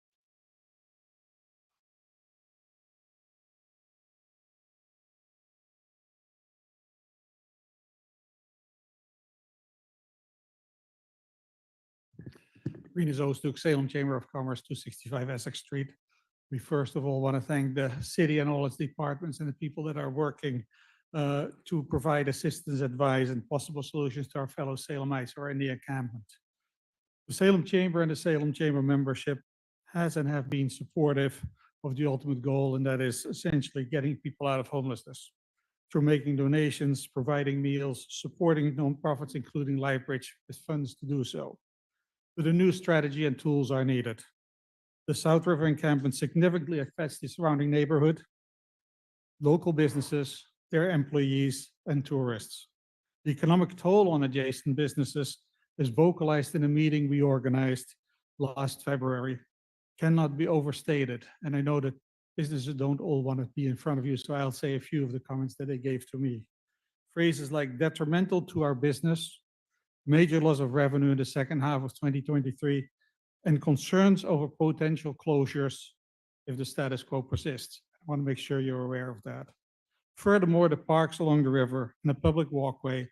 Rinus Oosthoek, Salem Chamber of Commerce, 265 Essex Street. We first of all want to thank the city and all its departments and the people that are working to provide assistance, advice, and possible solutions to our fellow Salemites who are in the encampment. The Salem Chamber and the Salem Chamber membership has and have been supportive of the ultimate goal, and that is essentially getting people out of homelessness. through making donations, providing meals, supporting nonprofits, including LifeBridge, with funds to do so. But a new strategy and tools are needed. The South River encampment significantly affects the surrounding neighborhood, local businesses, their employees, and tourists. The economic toll on adjacent businesses is vocalized in a meeting we organized last February, cannot be overstated. And I know that businesses don't all want to be in front of you, so I'll say a few of the comments that they gave to me. Phrases like detrimental to our business, major loss of revenue in the second half of 2023, and concerns over potential closures if the status quo persists. I want to make sure you're aware of that. Furthermore, the parks along the river and the public walkway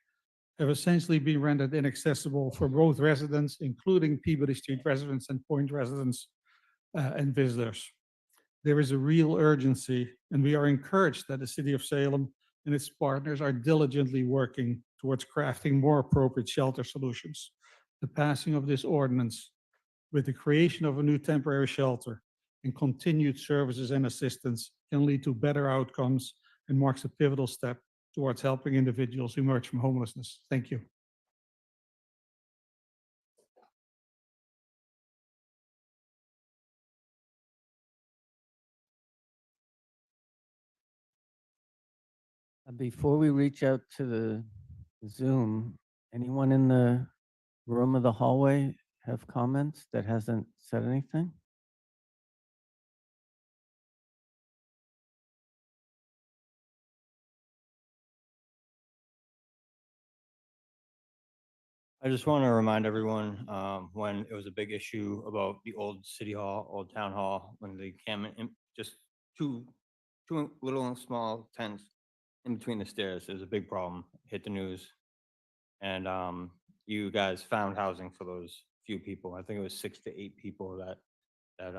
have essentially been rendered inaccessible for both residents, including Peabody Street residents and Point residents and visitors. There is a real urgency, and we are encouraged that the City of Salem and its partners are diligently working towards crafting more appropriate shelter solutions. The passing of this ordinance, with the creation of a new temporary shelter and continued services and assistance, can lead to better outcomes and marks a pivotal step towards helping individuals emerge from homelessness. Thank you. Before we reach out to the Zoom, anyone in the room of the hallway have comments that hasn't said anything? I just want to remind everyone, when it was a big issue about the old city hall, old town hall, when the encampment, just two little and small tents in between the stairs, it was a big problem, hit the news. And you guys found housing for those few people. I think it was 6 to 8 people that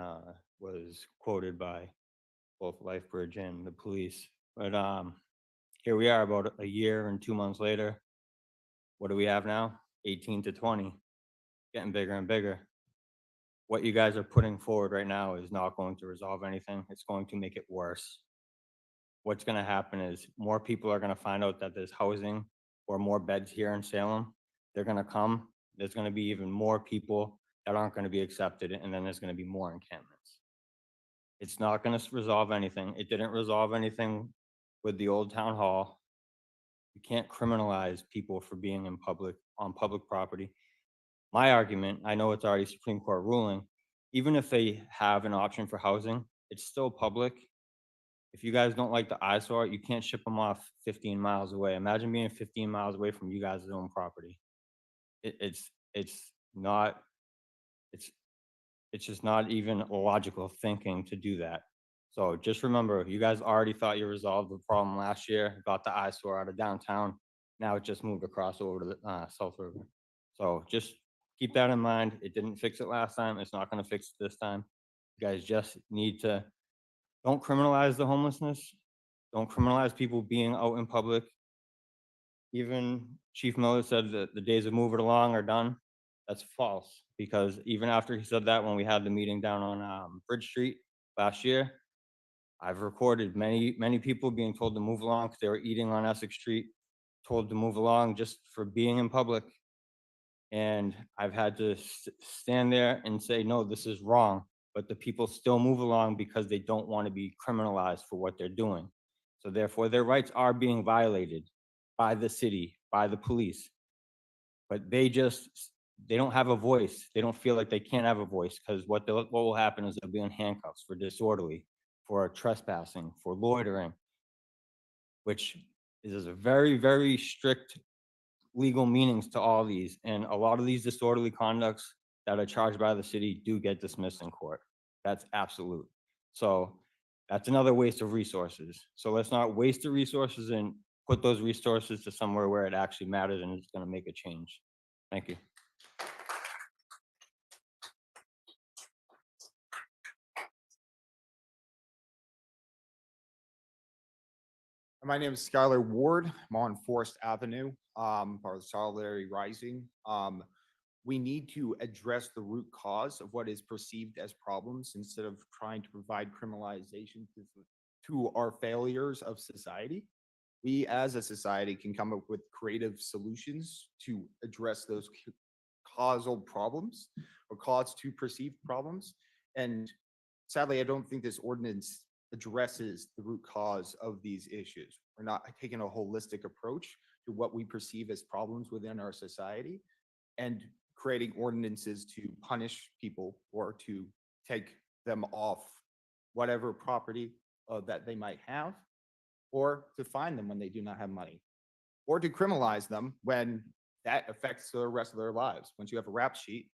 was quoted by both LifeBridge and the police. But here we are about a year and 2 months later. What do we have now? 18 to 20, getting bigger and bigger. What you guys are putting forward right now is not going to resolve anything. It's going to make it worse. What's going to happen is more people are going to find out that there's housing or more beds here in Salem. They're going to come. There's going to be even more people that aren't going to be accepted, and then there's going to be more encampments. It's not going to resolve anything. It didn't resolve anything with the old town hall. You can't criminalize people for being in on public property. My argument, I know it's already Supreme Court ruling, even if they have an option for housing, it's still public. If you guys don't like the eyesore, you can't ship them off 15 miles away. Imagine being 15 miles away from you guys' own property. It's just not even logical thinking to do that. So just remember, you guys already thought you resolved the problem last year, got the eyesore out of downtown. Now it just moved across over to the South River. So just keep that in mind. It didn't fix it last time. It's not going to fix it this time. You guys just need to, don't criminalize the homelessness. Don't criminalize people being out in public. Even Chief Miller said that the days of move it along are done. That's false, because even after he said that, when we had the meeting down on Bridge Street last year, I've recorded many people being told to move along because they were eating on Essex Street, told to move along just for being in public. And I've had to stand there and say, no, this is wrong. But the people still move along because they don't want to be criminalized for what they're doing. So therefore, their rights are being violated by the city, by the police. But they don't have a voice. They don't feel like they can't have a voice, because what will happen is they'll be in handcuffs for disorderly, for trespassing, for loitering, which is a very, very strict legal meanings to all these. And a lot of these disorderly conducts that are charged by the city do get dismissed in court. That's absolute. So that's another waste of resources. So let's not waste the resources and put those resources to somewhere where it actually matters and it's going to make a change. Thank you. My name is Skylar Ward. I'm on Forest Avenue, part of Solidarity Rising. We need to address the root cause of what is perceived as problems instead of trying to provide criminalization to our failures of society. we as a society can come up with creative solutions to address those causal problems or cause to perceived problems. And sadly, I don't think this ordinance addresses the root cause of these issues. We're not taking a holistic approach to what we perceive as problems within our society and creating ordinances to punish people or to take them off whatever property that they might have, or to fine them when they do not have money, or to criminalize them when that affects the rest of their lives. Once you have a rap sheet,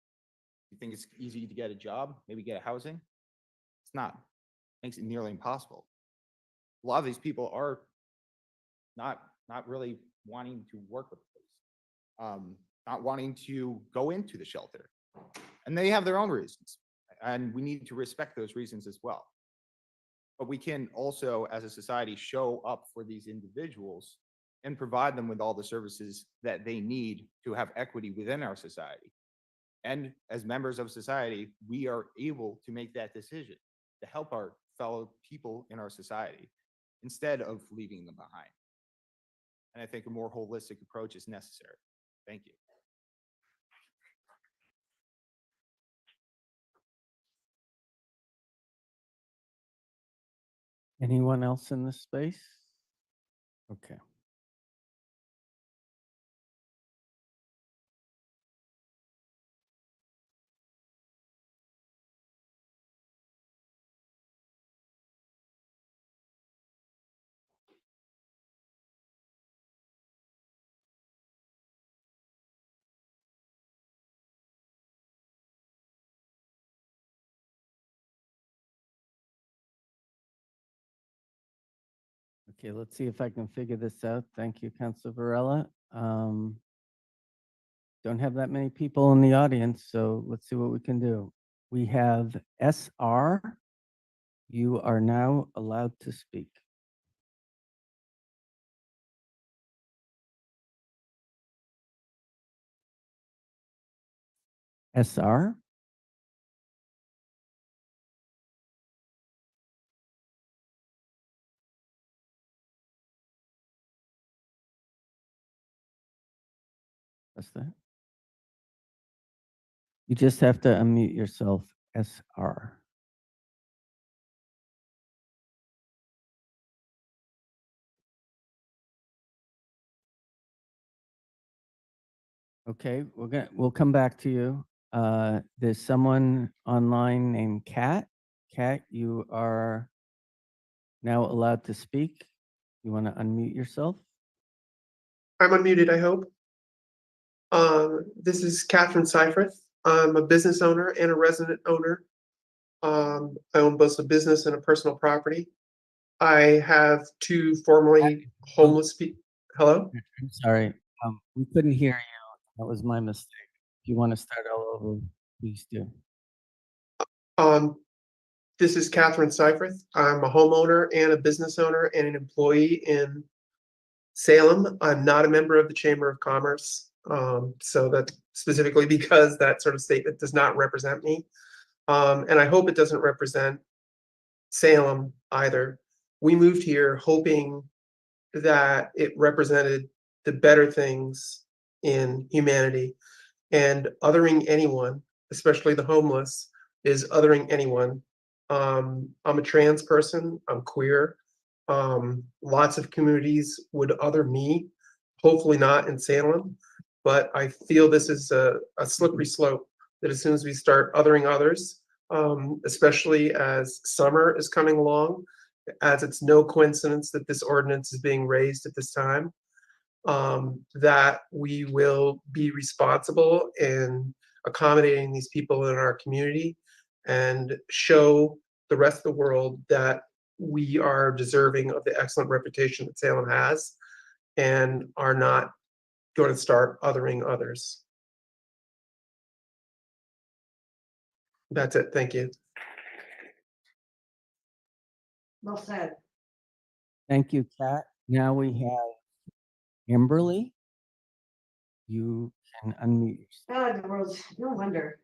you think it's easy to get a job, maybe get a housing. It's not. Makes it nearly impossible. A lot of these people are not really wanting to work with the police, not wanting to go into the shelter, and they have their own reasons, and we need to respect those reasons as well. But we can also, as a society, show up for these individuals and provide them with all the services that they need to have equity within our society. And as members of society, we are able to make that decision to help our fellow people in our society instead of leaving them behind. And I think a more holistic approach is necessary. Thank you. Anyone else in this space? Okay. Okay, let's see if I can figure this out. Thank you, Councilor Varela. Don't have that many people in the audience, so let's see what we can do. We have SR. You are now allowed to speak. SR? What's that? You just have to unmute yourself, SR. Okay, we'll come back to you. There's someone online named Kat. Kat, you are now allowed to speak. You want to unmute yourself? I'm unmuted, I hope. This is Catherine Seifert. I'm a business owner and a resident owner. I own both a business and a personal property. I have two formerly homeless people. Hello? I'm sorry. We couldn't hear you. That was my mistake. If you want to start all over, please do. This is Catherine Seifert. I'm a homeowner and a business owner and an employee in Salem. I'm not a member of the Chamber of Commerce. So that's specifically because that sort of statement does not represent me. And I hope it doesn't represent Salem either. We moved here hoping that it represented the better things in humanity, and othering anyone, especially the homeless, is othering anyone. I'm a trans person, I'm queer. Lots of communities would other me, hopefully not in Salem, but I feel this is a slippery slope, that as soon as we start othering others, especially as summer is coming along, as it's no coincidence that this ordinance is being raised at this time, that we will be responsible in accommodating these people in our community and show the rest of the world that we are deserving of the excellent reputation that Salem has and are not going to start othering others. That's it. Thank you. Well said. Thank you, Kat. Now we have Kimberly. You can unmute yourself. God, the world's no wonder,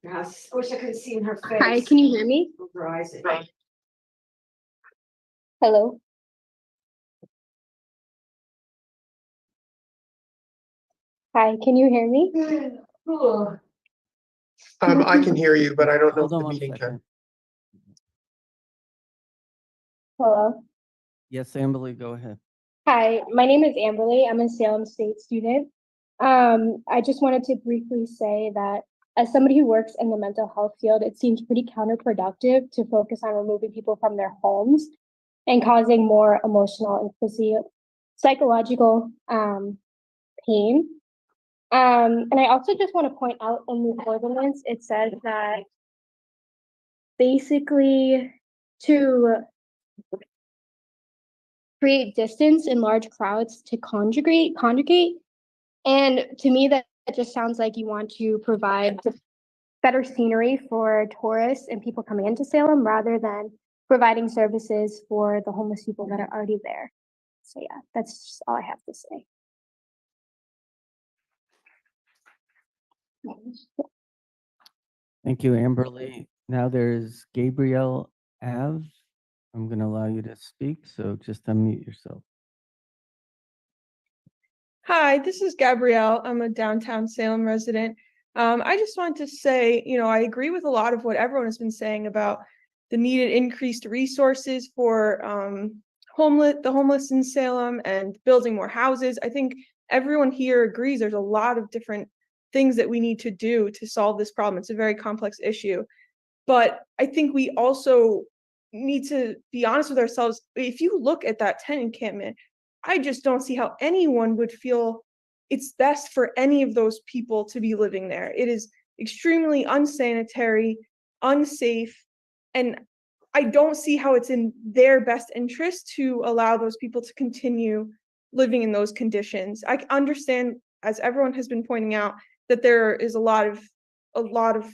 Gosh, I wish I could have seen her face. Hi, can you hear me? Close her eyes. Hello. Hi, can you hear me? I can hear you, but I don't know Hold if on the one meeting second. can. Hello. Yes, Amberly, go ahead. Hi, my name is Amberly. I'm a Salem State student. I just wanted to briefly say that as somebody who works in the mental health field, it seems pretty counterproductive to focus on removing people from their homes and causing more emotional and psychological pain. And I also just want to point out in the ordinance, it says that basically to create distance in large crowds to congregate. And to me, that just sounds like you want to provide better scenery for tourists and people coming into Salem rather than providing services for the homeless people that are already there. So yeah, that's just all I have to say. Thank you, Amberly. Now there's Gabrielle Av. I'm going to allow you to speak, so just unmute yourself. Hi, this is Gabrielle. I'm a downtown Salem resident. I just want to say, I agree with a lot of what everyone has been saying about the needed increased resources for the homeless in Salem and building more houses. I think everyone here agrees there's a lot of different things that we need to do to solve this problem. It's a very complex issue. But I think we also need to be honest with ourselves. If you look at that tent encampment, I just don't see how anyone would feel it's best for any of those people to be living there. It is extremely unsanitary, unsafe, and I don't see how it's in their best interest to allow those people to continue living in those conditions. I understand, as everyone has been pointing out, that there is a lot of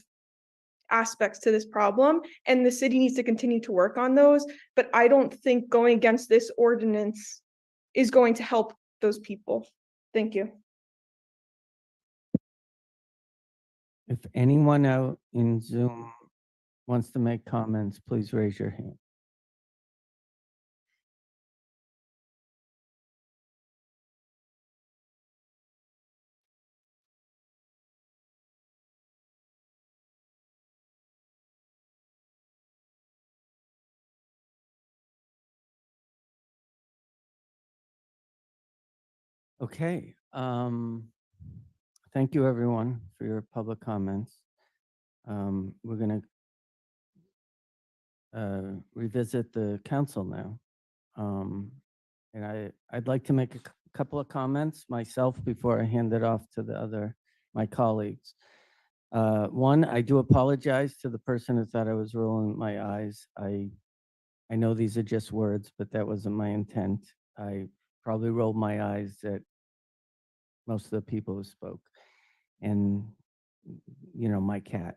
aspects to this problem, and the city needs to continue to work on those. But I don't think going against this ordinance is going to help those people. Thank you. If anyone out in Zoom wants to make comments, please raise your hand. Okay. Thank you, everyone, for your public comments. We're going to revisit the council now. And I'd like to make a couple of comments myself before I hand it off to my colleagues. One, I do apologize to the person who thought I was rolling my eyes. I know these are just words, but that wasn't my intent. I probably rolled my eyes at most of the people who spoke, and my cat.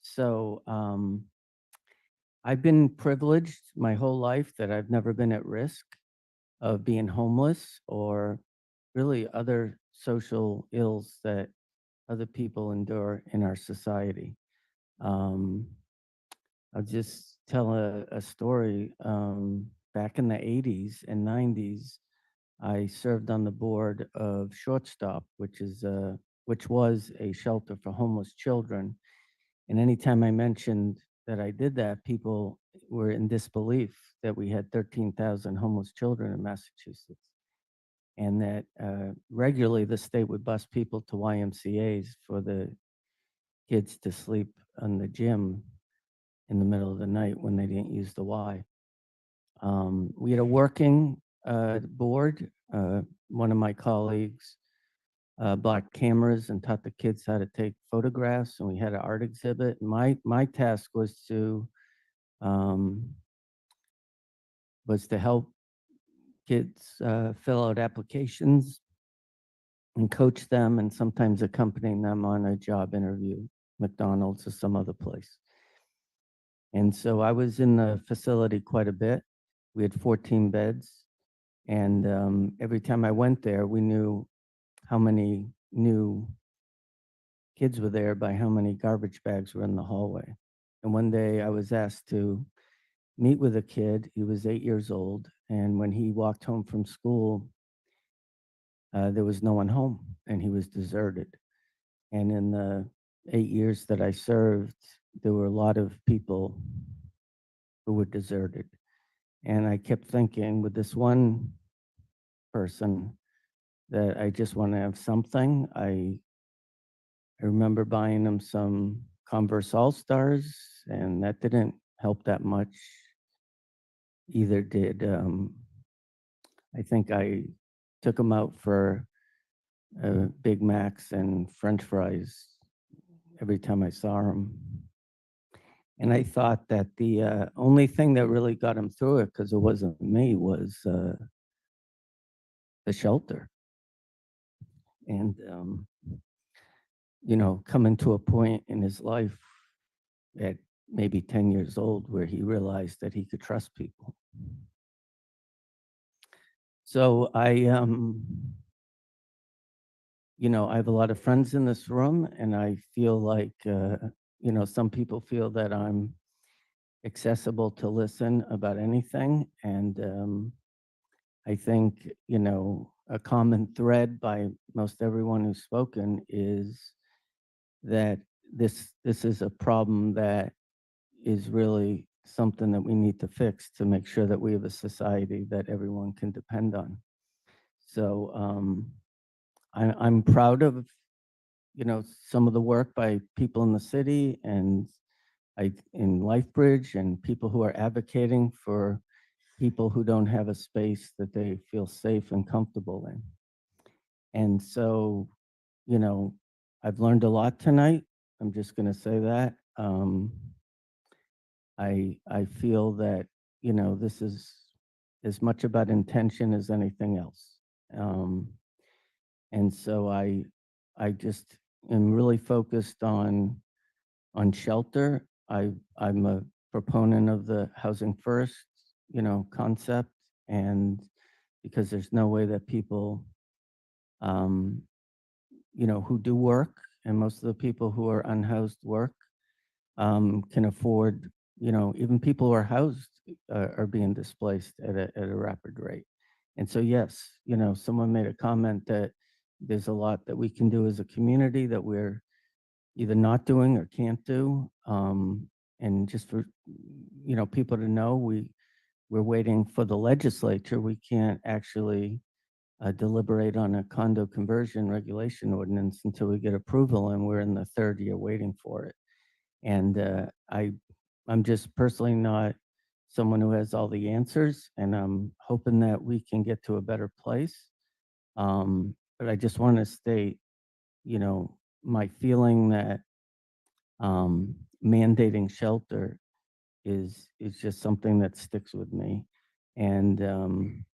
So I've been privileged my whole life that I've never been at risk of being homeless or really other social ills that other people endure in our society. I'll just tell a story. Back in the 80s and 90s, I served on the board of Shortstop, which was a shelter for homeless children. And anytime I mentioned that I did that, people were in disbelief that we had 13,000 homeless children in Massachusetts, and that regularly the state would bus people to YMCAs for the kids to sleep in the gym in the middle of the night when they didn't use the Y. We had a working board. One of my colleagues bought cameras and taught the kids how to take photographs, and we had an art exhibit. My task was to help kids fill out applications and coach them, and sometimes accompanying them on a job interview, McDonald's or some other place. And so I was in the facility quite a bit. We had 14 beds, and every time I went there, we knew how many new kids were there by how many garbage bags were in the hallway. And one day I was asked to meet with a kid. He was 8 years old, and when he walked home from school, there was no one home, and he was deserted. And in the 8 years that I served, there were a lot of people who were deserted. And I kept thinking with this one person that I just want to have something. I remember buying him some Converse All-Stars, and that didn't help that much. Either did, I think I took him out for Big Macs and French fries every time I saw him. And I thought that the only thing that really got him through it, because it wasn't me, was the shelter. And, coming to a point in his life at maybe 10 years old where he realized that he could trust people. So I have a lot of friends in this room, and I feel like, some people feel that I'm accessible to listen about anything. And I think, a common thread by most everyone who's spoken is that this is a problem that is really something that we need to fix to make sure that we have a society that everyone can depend on. So I'm proud of, some of the work by people in the city and in LifeBridge, and people who are advocating for people who don't have a space that they feel safe and comfortable in. And so, I've learned a lot tonight. I'm just going to say that. I feel that, this is as much about intention as anything else. And so I just am really focused on shelter. I'm a proponent of the housing first, concept, and because there's no way that people, who do work, and most of the people who are unhoused work, can afford, even people who are housed are being displaced at a rapid rate. And so, yes, someone made a comment that there's a lot that we can do as a community that we're either not doing or can't do. And just for, people to know, we're waiting for the legislature. We can't actually deliberate on a condo conversion regulation ordinance until we get approval, and we're in the third year waiting for it. And I'm just personally not someone who has all the answers, and I'm hoping that we can get to a better place. But I just want to state, my feeling that mandating shelter is just something that sticks with me, and I'm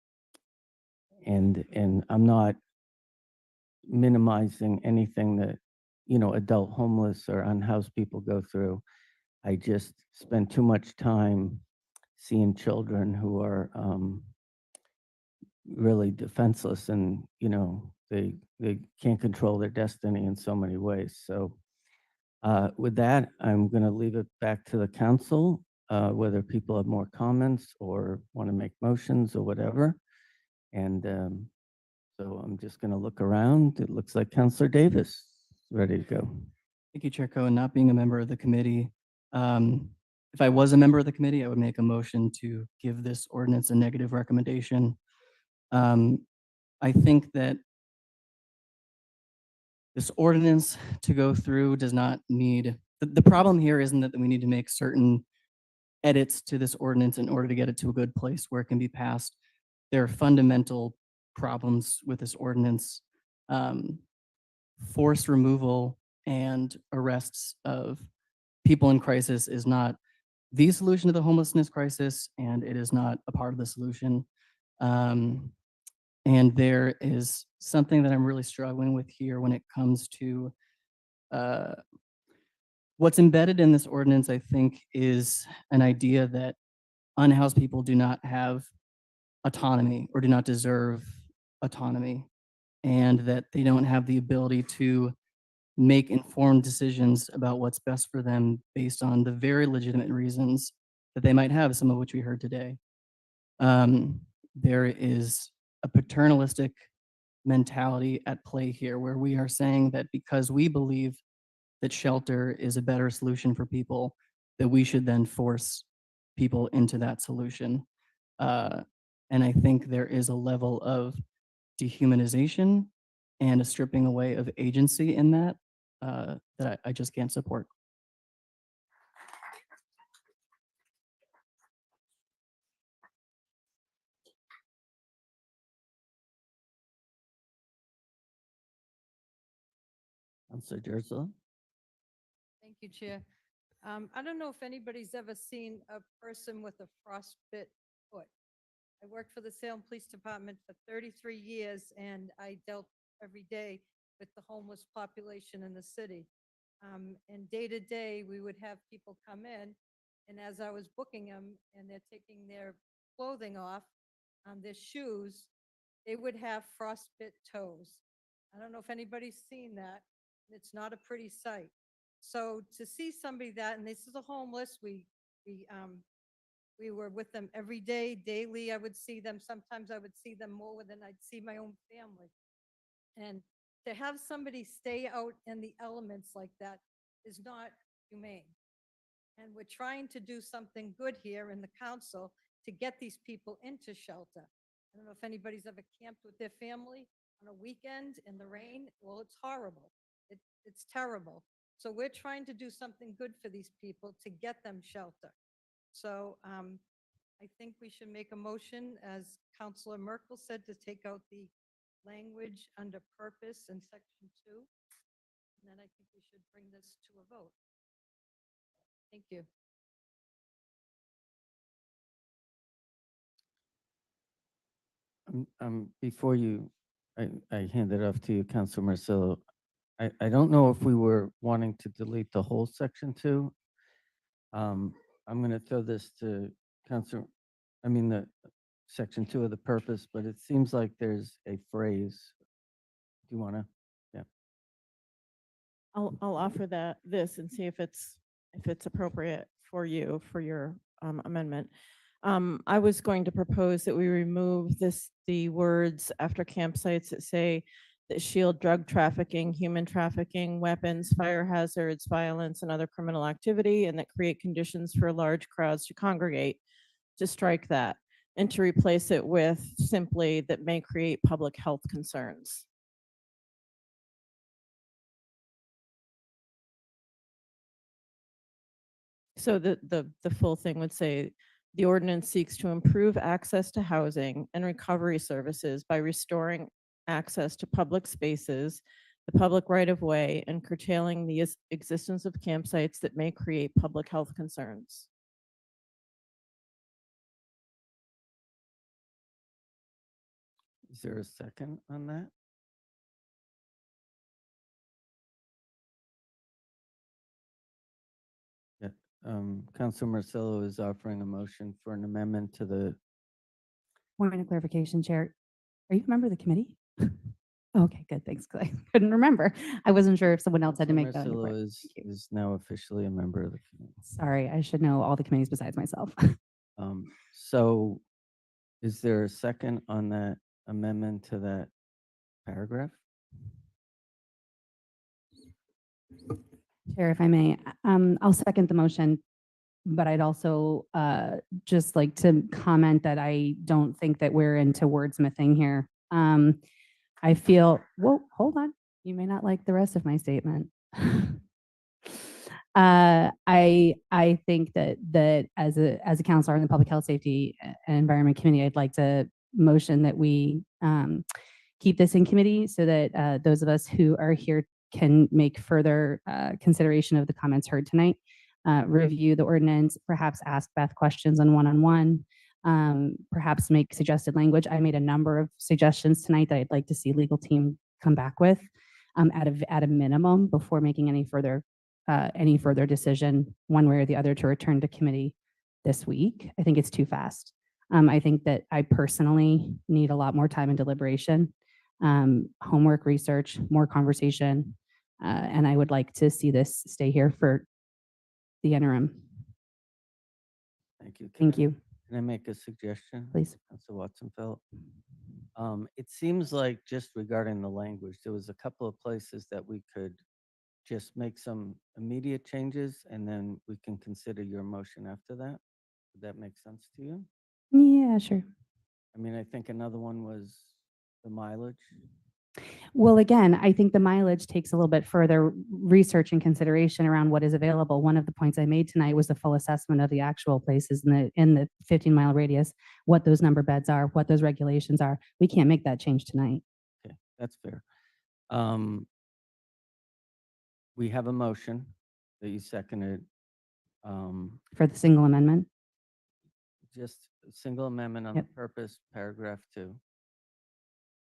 not minimizing anything that adult homeless or unhoused people go through. I just spend too much time seeing children who are really defenseless, and they can't control their destiny in so many ways. So with that, I'm going to leave it back to the council, whether people have more comments or want to make motions or whatever. And so I'm just going to look around. It looks like Councilor Davis is ready to go. Thank you, Chair Cohen. Not being a member of the committee, if I was a member of the committee, I would make a motion to give this ordinance a negative recommendation. I think that this ordinance to go through does not need, the problem here isn't that we need to make certain edits to this ordinance in order to get it to a good place where it can be passed. There are fundamental problems with this ordinance. Forced removal and arrests of people in crisis is not the solution to the homelessness crisis, and it is not a part of the solution. And there is something that I'm really struggling with here when it comes to what's embedded in this ordinance, I think, is an idea that unhoused people do not have autonomy or do not deserve autonomy, and that they don't have the ability to make informed decisions about what's best for them based on the very legitimate reasons that they might have, some of which we heard today. There is a paternalistic mentality at play here where we are saying that because we believe that shelter is a better solution for people, that we should then force people into that solution. And I think there is a level of dehumanization and a stripping away of agency in that that I just can't support. Councilor Jersey. Thank you, Chair. I don't know if anybody's ever seen a person with a frostbit foot. I worked for the Salem Police Department for 33 years, and I dealt every day with the homeless population in the city. And day to day, we would have people come in, and as I was booking them, and they're taking their clothing off, their shoes, they would have frostbit toes. I don't know if anybody's seen that. It's not a pretty sight. So to see somebody that, and this is a homeless, we were with them every day, daily. I would see them. Sometimes I would see them more than I'd see my own family. And to have somebody stay out in the elements like that is not humane. And we're trying to do something good here in the council to get these people into shelter. I don't know if anybody's ever camped with their family on a weekend in the rain. Well, it's horrible. It's terrible. So we're trying to do something good for these people to get them shelter. So I think we should make a motion, as Councilor Merkel said, to take out the language under purpose in section 2. And then I think we should bring this to a vote. Thank you. Before I hand it off to you, Councilor Marcillo, I don't know if we were wanting to delete the whole section 2. I'm going to throw this to the section 2 of the purpose, but it seems like there's a phrase. Do you want to? Yeah. I'll offer this and see if it's appropriate for you for your amendment. I was going to propose that we remove the words after campsites that say that shield drug trafficking, human trafficking, weapons, fire hazards, violence, and other criminal activity, and that create conditions for large crowds to congregate, to strike that, and to replace it with simply that may create public health concerns. So the full thing would say, the ordinance seeks to improve access to housing and recovery services by restoring access to public spaces, the public right-of-way, and curtailing the existence of campsites that may create public health concerns. Is there a second on that? Yeah. Councilor Marcillo is offering a motion for an amendment to the. Point of clarification, Chair. Are you a member of the committee? Okay, good. Thanks. 'Cause I couldn't remember. I wasn't sure if someone else had to make that. Marcillo is now officially a member of the committee. Sorry, I should know all the committees besides myself. So is there a second on that amendment to that paragraph? Chair, if I may, I'll second the motion, but I'd also just like to comment that I don't think that we're into wordsmithing here. I feel, whoa, hold on. You may not like the rest of my statement. I think that as a counselor in the Public Health, Safety, and Environment Committee, I'd like to motion that we keep this in committee so that those of us who are here can make further consideration of the comments heard tonight, review the ordinance, perhaps ask Beth questions on one-on-one, perhaps make suggested language. I made a number of suggestions tonight that I'd like to see legal team come back with at a minimum before making any further decision one way or the other to return to committee this week. I think it's too fast. I think that I personally need a lot more time and deliberation, homework, research, more conversation, and I would like to see this stay here for the interim. Thank you. Thank you. Can I make a suggestion? Please. Councilor Watson-Felt? It seems like just regarding the language, there was a couple of places that we could just make some immediate changes and then we can consider your motion after that. Would that make sense to you? Yeah, sure. I mean, I think another one was the mileage. Well, again, I think the mileage takes a little bit further research and consideration around what is available. One of the points I made tonight was the full assessment of the actual places in the 15-mile radius, what those number beds are, what those regulations are. We can't make that change tonight. Okay, that's fair. We have a motion that you seconded. For the single amendment? Just a single amendment on Yep. the purpose, paragraph 2.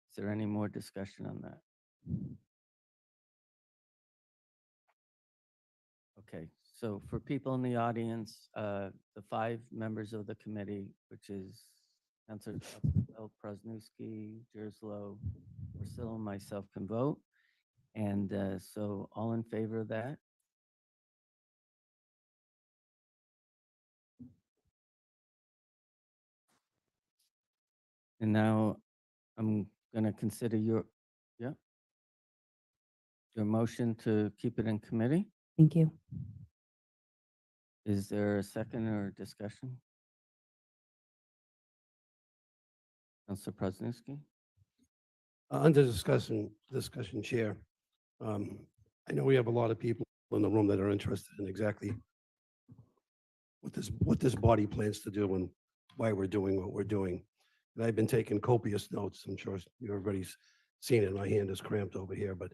Is there any more discussion on that? Okay, so for people in the audience, the 5 members of the committee, which is Councilor Prasnewski, Jerslow, Porcillo, and myself can vote. And so all in favor of that? And now I'm going to consider your motion to keep it in committee. Thank you. Is there a second or discussion? Councilor Prasnewski? Under discussion, Chair, I know we have a lot of people in the room that are interested in exactly what this body plans to do and why we're doing what we're doing. And I've been taking copious notes. I'm sure everybody's seen it. My hand is cramped over here, but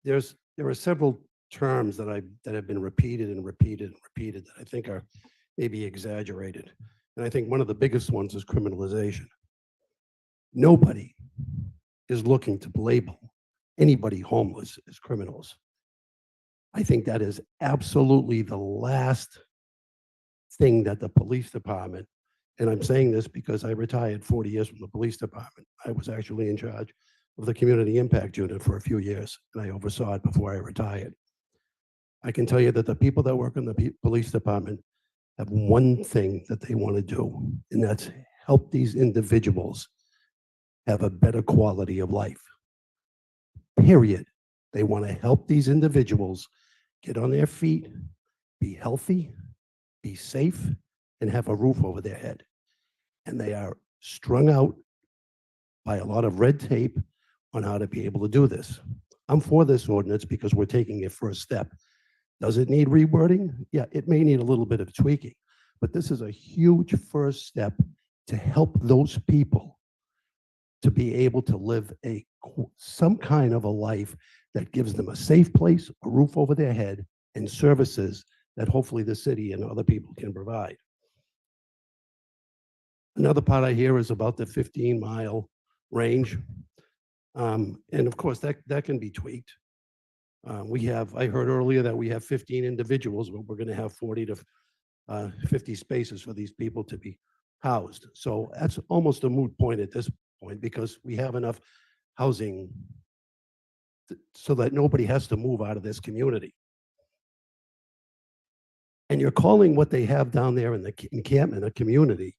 there are several terms that have been repeated and repeated and repeated that I think are maybe exaggerated. And I think one of the biggest ones is criminalization. Nobody is looking to label anybody homeless as criminals. I think that is absolutely the last thing that the police department, and I'm saying this because I retired 40 years from the police department. I was actually in charge of the community impact unit for a few years, and I oversaw it before I retired. I can tell you that the people that work in the police department have one thing that they want to do, and that's help these individuals have a better quality of life. Period. They want to help these individuals get on their feet, be healthy, be safe, and have a roof over their head. And they are strung out by a lot of red tape on how to be able to do this. I'm for this ordinance because we're taking a first step. Does it need rewording? Yeah, it may need a little bit of tweaking, but this is a huge first step to help those people to be able to live some kind of a life that gives them a safe place, a roof over their head, and services that hopefully the city and other people can provide. Another part I hear is about the 15-mile range. And of course, that can be tweaked. I heard earlier that we have 15 individuals, but we're going to have 40 to 50 spaces for these people to be housed. So that's almost a moot point at this point because we have enough housing so that nobody has to move out of this community. And you're calling what they have down there in the encampment a community,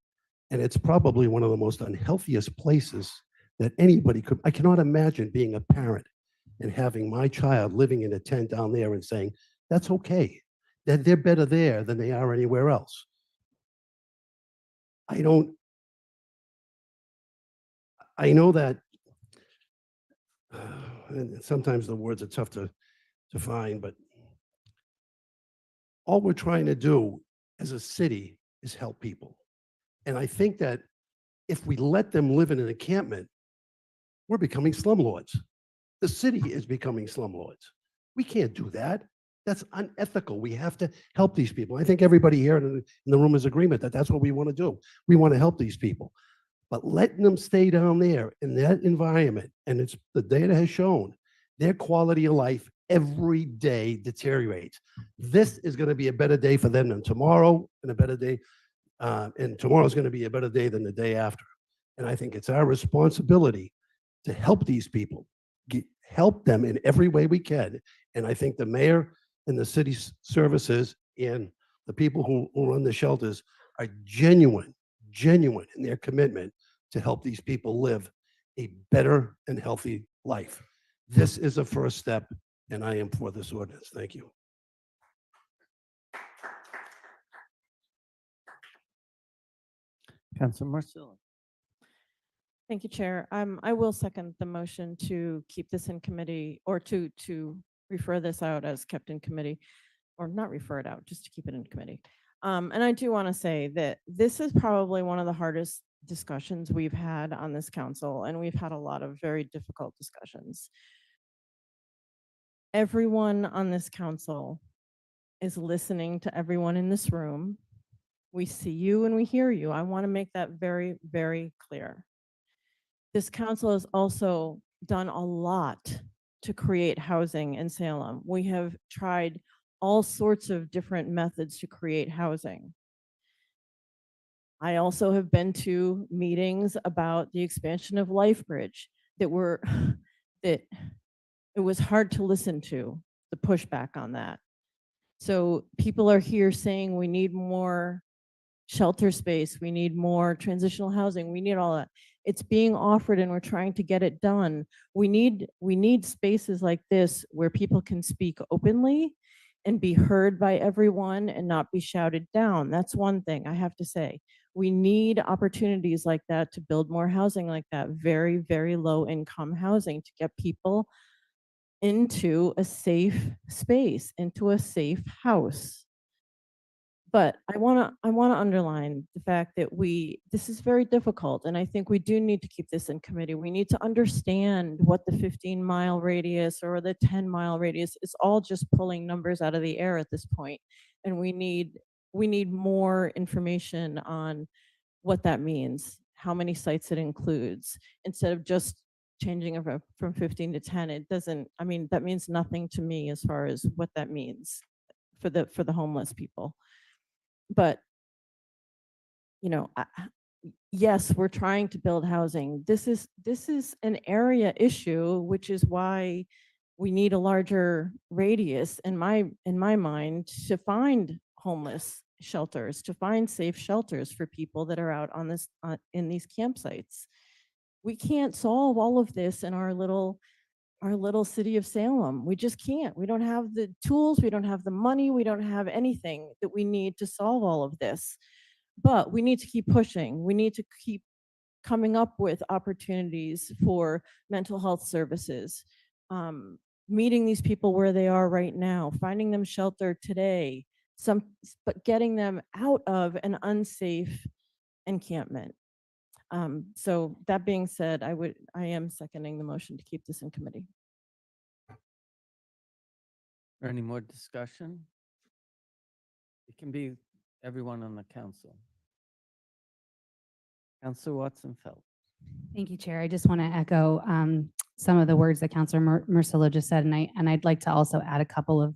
and it's probably one of the most unhealthiest places that anybody could. I cannot imagine being a parent and having my child living in a tent down there and saying, that's okay, that they're better there than they are anywhere else. I know that and sometimes the words are tough to find, but all we're trying to do as a city is help people. And I think that if we let them live in an encampment, we're becoming slumlords. The city is becoming slumlords. We can't do that. That's unethical. We have to help these people. I think everybody here in the room is agreement that that's what we want to do. We want to help these people. But letting them stay down there in that environment, and it's the data has shown, their quality of life every day deteriorates. This is going to be a better day for them than tomorrow, and a better day, and tomorrow is going to be a better day than the day after. And I think it's our responsibility to help these people, help them in every way we can. And I think the mayor and the city services and The people who run the shelters are genuine in their commitment to help these people live a better and healthy life. This is a first step, and I am for this ordinance. Thank you. Councilor Marcelo. Thank you, Chair. I will second the motion to keep this in committee or to refer this out as kept in committee, or not refer it out, just to keep it in committee. And I do want to say that this is probably one of the hardest discussions we've had on this council, and we've had a lot of very difficult discussions. Everyone on this council is listening to everyone in this room. We see you and we hear you. I want to make that very, very clear. This council has also done a lot to create housing in Salem. We have tried all sorts of different methods to create housing. I also have been to meetings about the expansion of LifeBridge that it was hard to listen to the pushback on that. So people are here saying we need more shelter space, we need more transitional housing, we need all that. It's being offered and we're trying to get it done. We need spaces like this where people can speak openly and be heard by everyone and not be shouted down. That's one thing I have to say. We need opportunities like that to build more housing like that, very, very low income housing, to get people into a safe space, into a safe house. But I want to underline the fact that this is very difficult, and I think we do need to keep this in committee. We need to understand what the 15-mile radius or the 10-mile radius is. All just pulling numbers out of the air at this point, and we need more information on what that means, how many sites it includes, instead of just changing it from 15 to 10. It doesn't. I mean, that means nothing to me as far as what that means for the homeless people. But, you know, yes, we're trying to build housing. This is an area issue, which is why we need a larger radius in my mind to find homeless shelters, to find safe shelters for people that are out on this in these campsites. We can't solve all of this in our little city of Salem. We just can't. We don't have the tools, we don't have the money, we don't have anything that we need to solve all of this. But we need to keep pushing. We need to keep coming up with opportunities for mental health services, meeting these people where they are right now, finding them shelter today, but getting them out of an unsafe encampment. So that being said, I am seconding the motion to keep this in committee. Or any more discussion? It can be everyone on the council. Councilor Watson-Felt. Thank you, Chair. I just want to echo some of the words that Councilor Marcelo just said, and I'd like to also add a couple of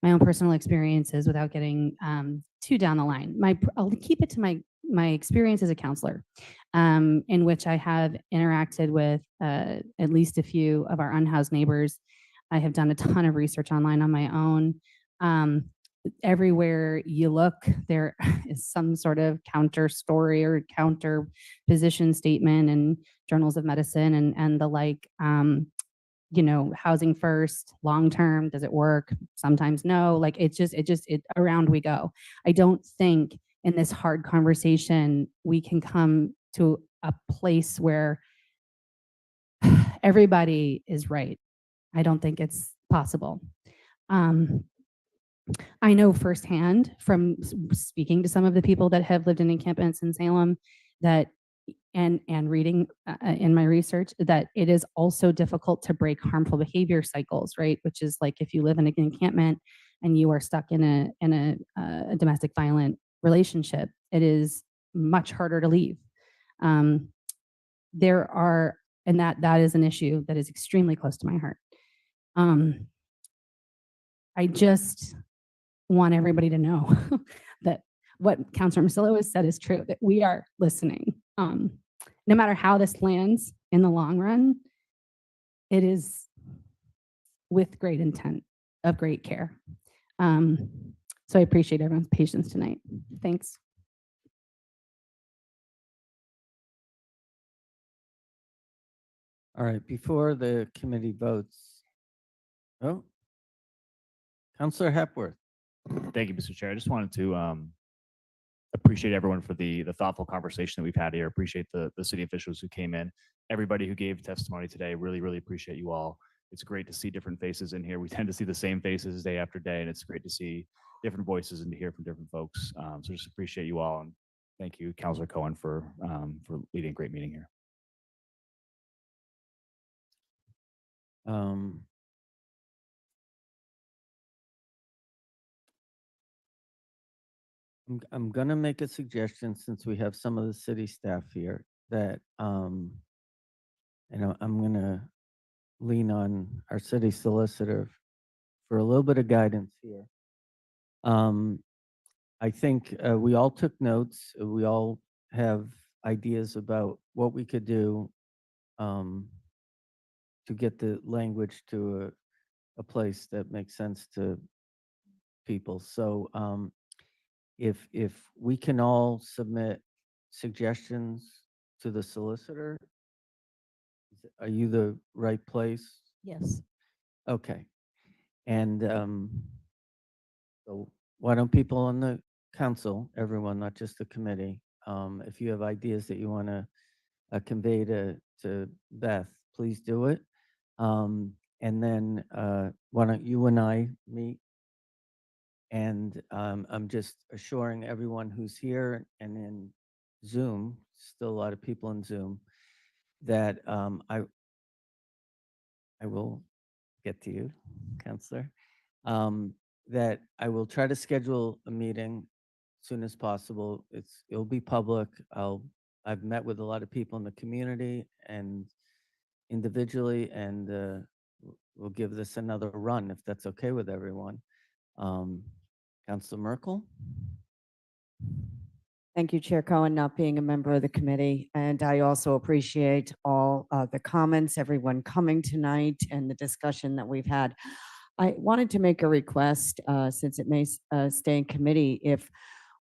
my own personal experiences without getting too down the line. I'll keep it to my experience as a counselor, in which I have interacted with at least a few of our unhoused neighbors. I have done a ton of research online on my own. Everywhere you look, there is some sort of counter story or counter position statement in journals of medicine and the like. You know, housing first, long term, does it work? Sometimes no. Like it around we go. I don't think in this hard conversation we can come to a place where everybody is right. I don't think it's possible. I know firsthand from speaking to some of the people that have lived in encampments in Salem that and reading in my research that it is also difficult to break harmful behavior cycles, right? Which is like if you live in an encampment and you are stuck in a domestic violent relationship, it is much harder to leave. There are, and that is an issue that is extremely close to my heart. I just want everybody to know that what Councilor Marcelo has said is true, that we are listening. No matter how this lands in the long run, it is with great intent of great care. So I appreciate everyone's patience tonight. Thanks. All right, before the committee votes. Oh, Counselor Hepworth. Thank you, Mr. Chair. I just wanted to appreciate everyone for the thoughtful conversation that we've had here. Appreciate the city officials who came in, everybody who gave testimony today. Really appreciate you all. It's great to see different faces in here. We tend to see the same faces day after day, and it's great to see different voices and to hear from different folks. So just appreciate you all, and thank you, Councilor Cohen, for leading a great meeting here. I'm gonna make a suggestion since we have some of the city staff here that, I'm gonna lean on our city solicitor for a little bit of guidance here. I think we all took notes. We all have ideas about what we could do to get the language to a place that makes sense to people. So if we can all submit suggestions to the solicitor, are you the right place? Yes. Okay. And so why don't people on the council, everyone, not just the committee, if you have ideas that you want to convey to Beth, please do it. And then why don't you and I meet? And I'm just assuring everyone who's here and in Zoom, still a lot of people in Zoom, that I will get to you, Counselor, that I will try to schedule a meeting as soon as possible. It'll be public. I've met with a lot of people in the community and individually, and we'll give this another run if that's okay with everyone. Councilor Merkel? Thank you, Chair Cohen, not being a member of the committee. And I also appreciate all the comments, everyone coming tonight, and the discussion that we've had. I wanted to make a request, since it may stay in committee, if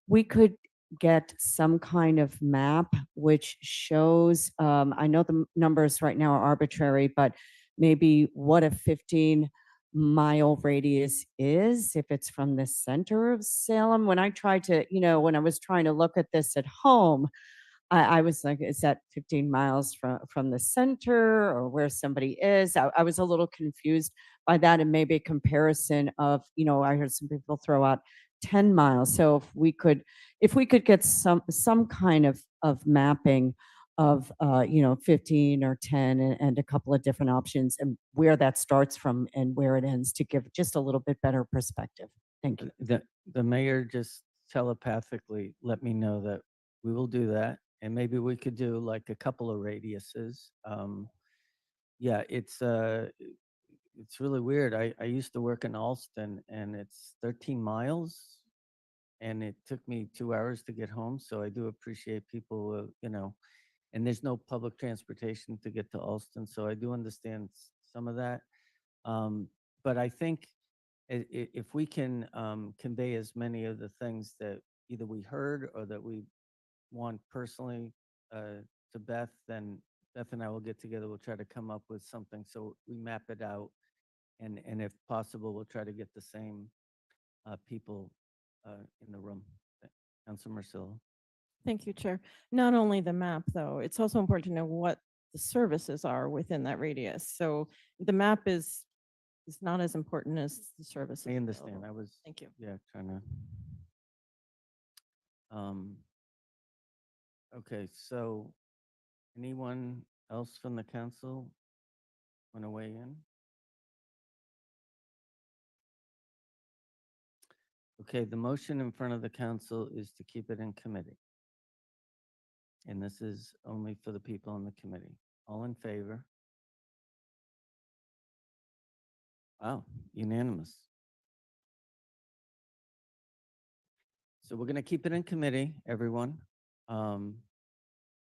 we could get some kind of map which shows, I know the numbers right now are arbitrary, but maybe what a 15-mile radius is, if it's from the center of Salem. When I tried to, when I was trying to look at this at home, I was like, is that 15 miles from the center or where somebody is? I was a little confused by that, and maybe a comparison of, I heard some people throw out 10 miles. So if we could get some kind of mapping of 15 or 10 and a couple of different options, and where that starts from and where it ends, to give just a little bit better perspective. Thank you. The mayor just telepathically let me know that we will do that, and maybe we could do like a couple of radiuses. Yeah, it's really weird. I used to work in Alston, and it's 13 miles, and it took me 2 hours to get home. So I do appreciate people, and there's no public transportation to get to Alston. So I do understand some of that. But I think if we can convey as many of the things that either we heard or that we want personally to Beth, then Beth and I will get together. We'll try to come up with something so we map it out, and if possible, we'll try to get the same people in the room. Councilor Marcillo. Thank you, Chair. Not only the map, though, it's also important to know what the services are within that radius. So the map is not as important as the services. I understand. available. I was, Thank you. yeah, trying to. Okay, so anyone else from the council want to weigh in? Okay, the motion in front of the council is to keep it in committee. And this is only for the people in the committee. All in favor? Wow, unanimous. So we're going to keep it in committee, everyone.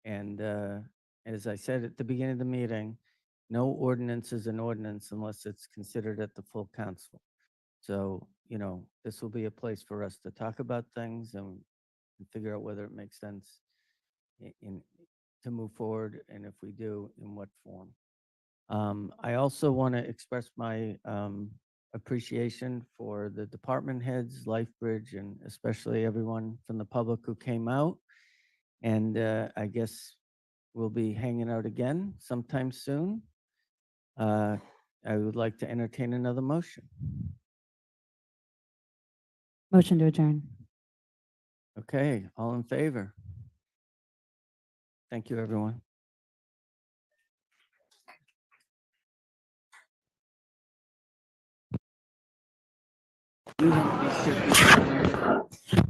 And as I said at the beginning of the meeting, no ordinance is an ordinance unless it's considered at the full council. So you know, this will be a place for us to talk about things and figure out whether it makes sense to move forward, and if we do, in what form. I also want to express my appreciation for the department heads, LifeBridge, and especially everyone from the public who came out. And I guess we'll be hanging out again sometime soon. I would like to entertain another motion. Motion to adjourn. Okay, all in favor? Thank you, everyone. You have to be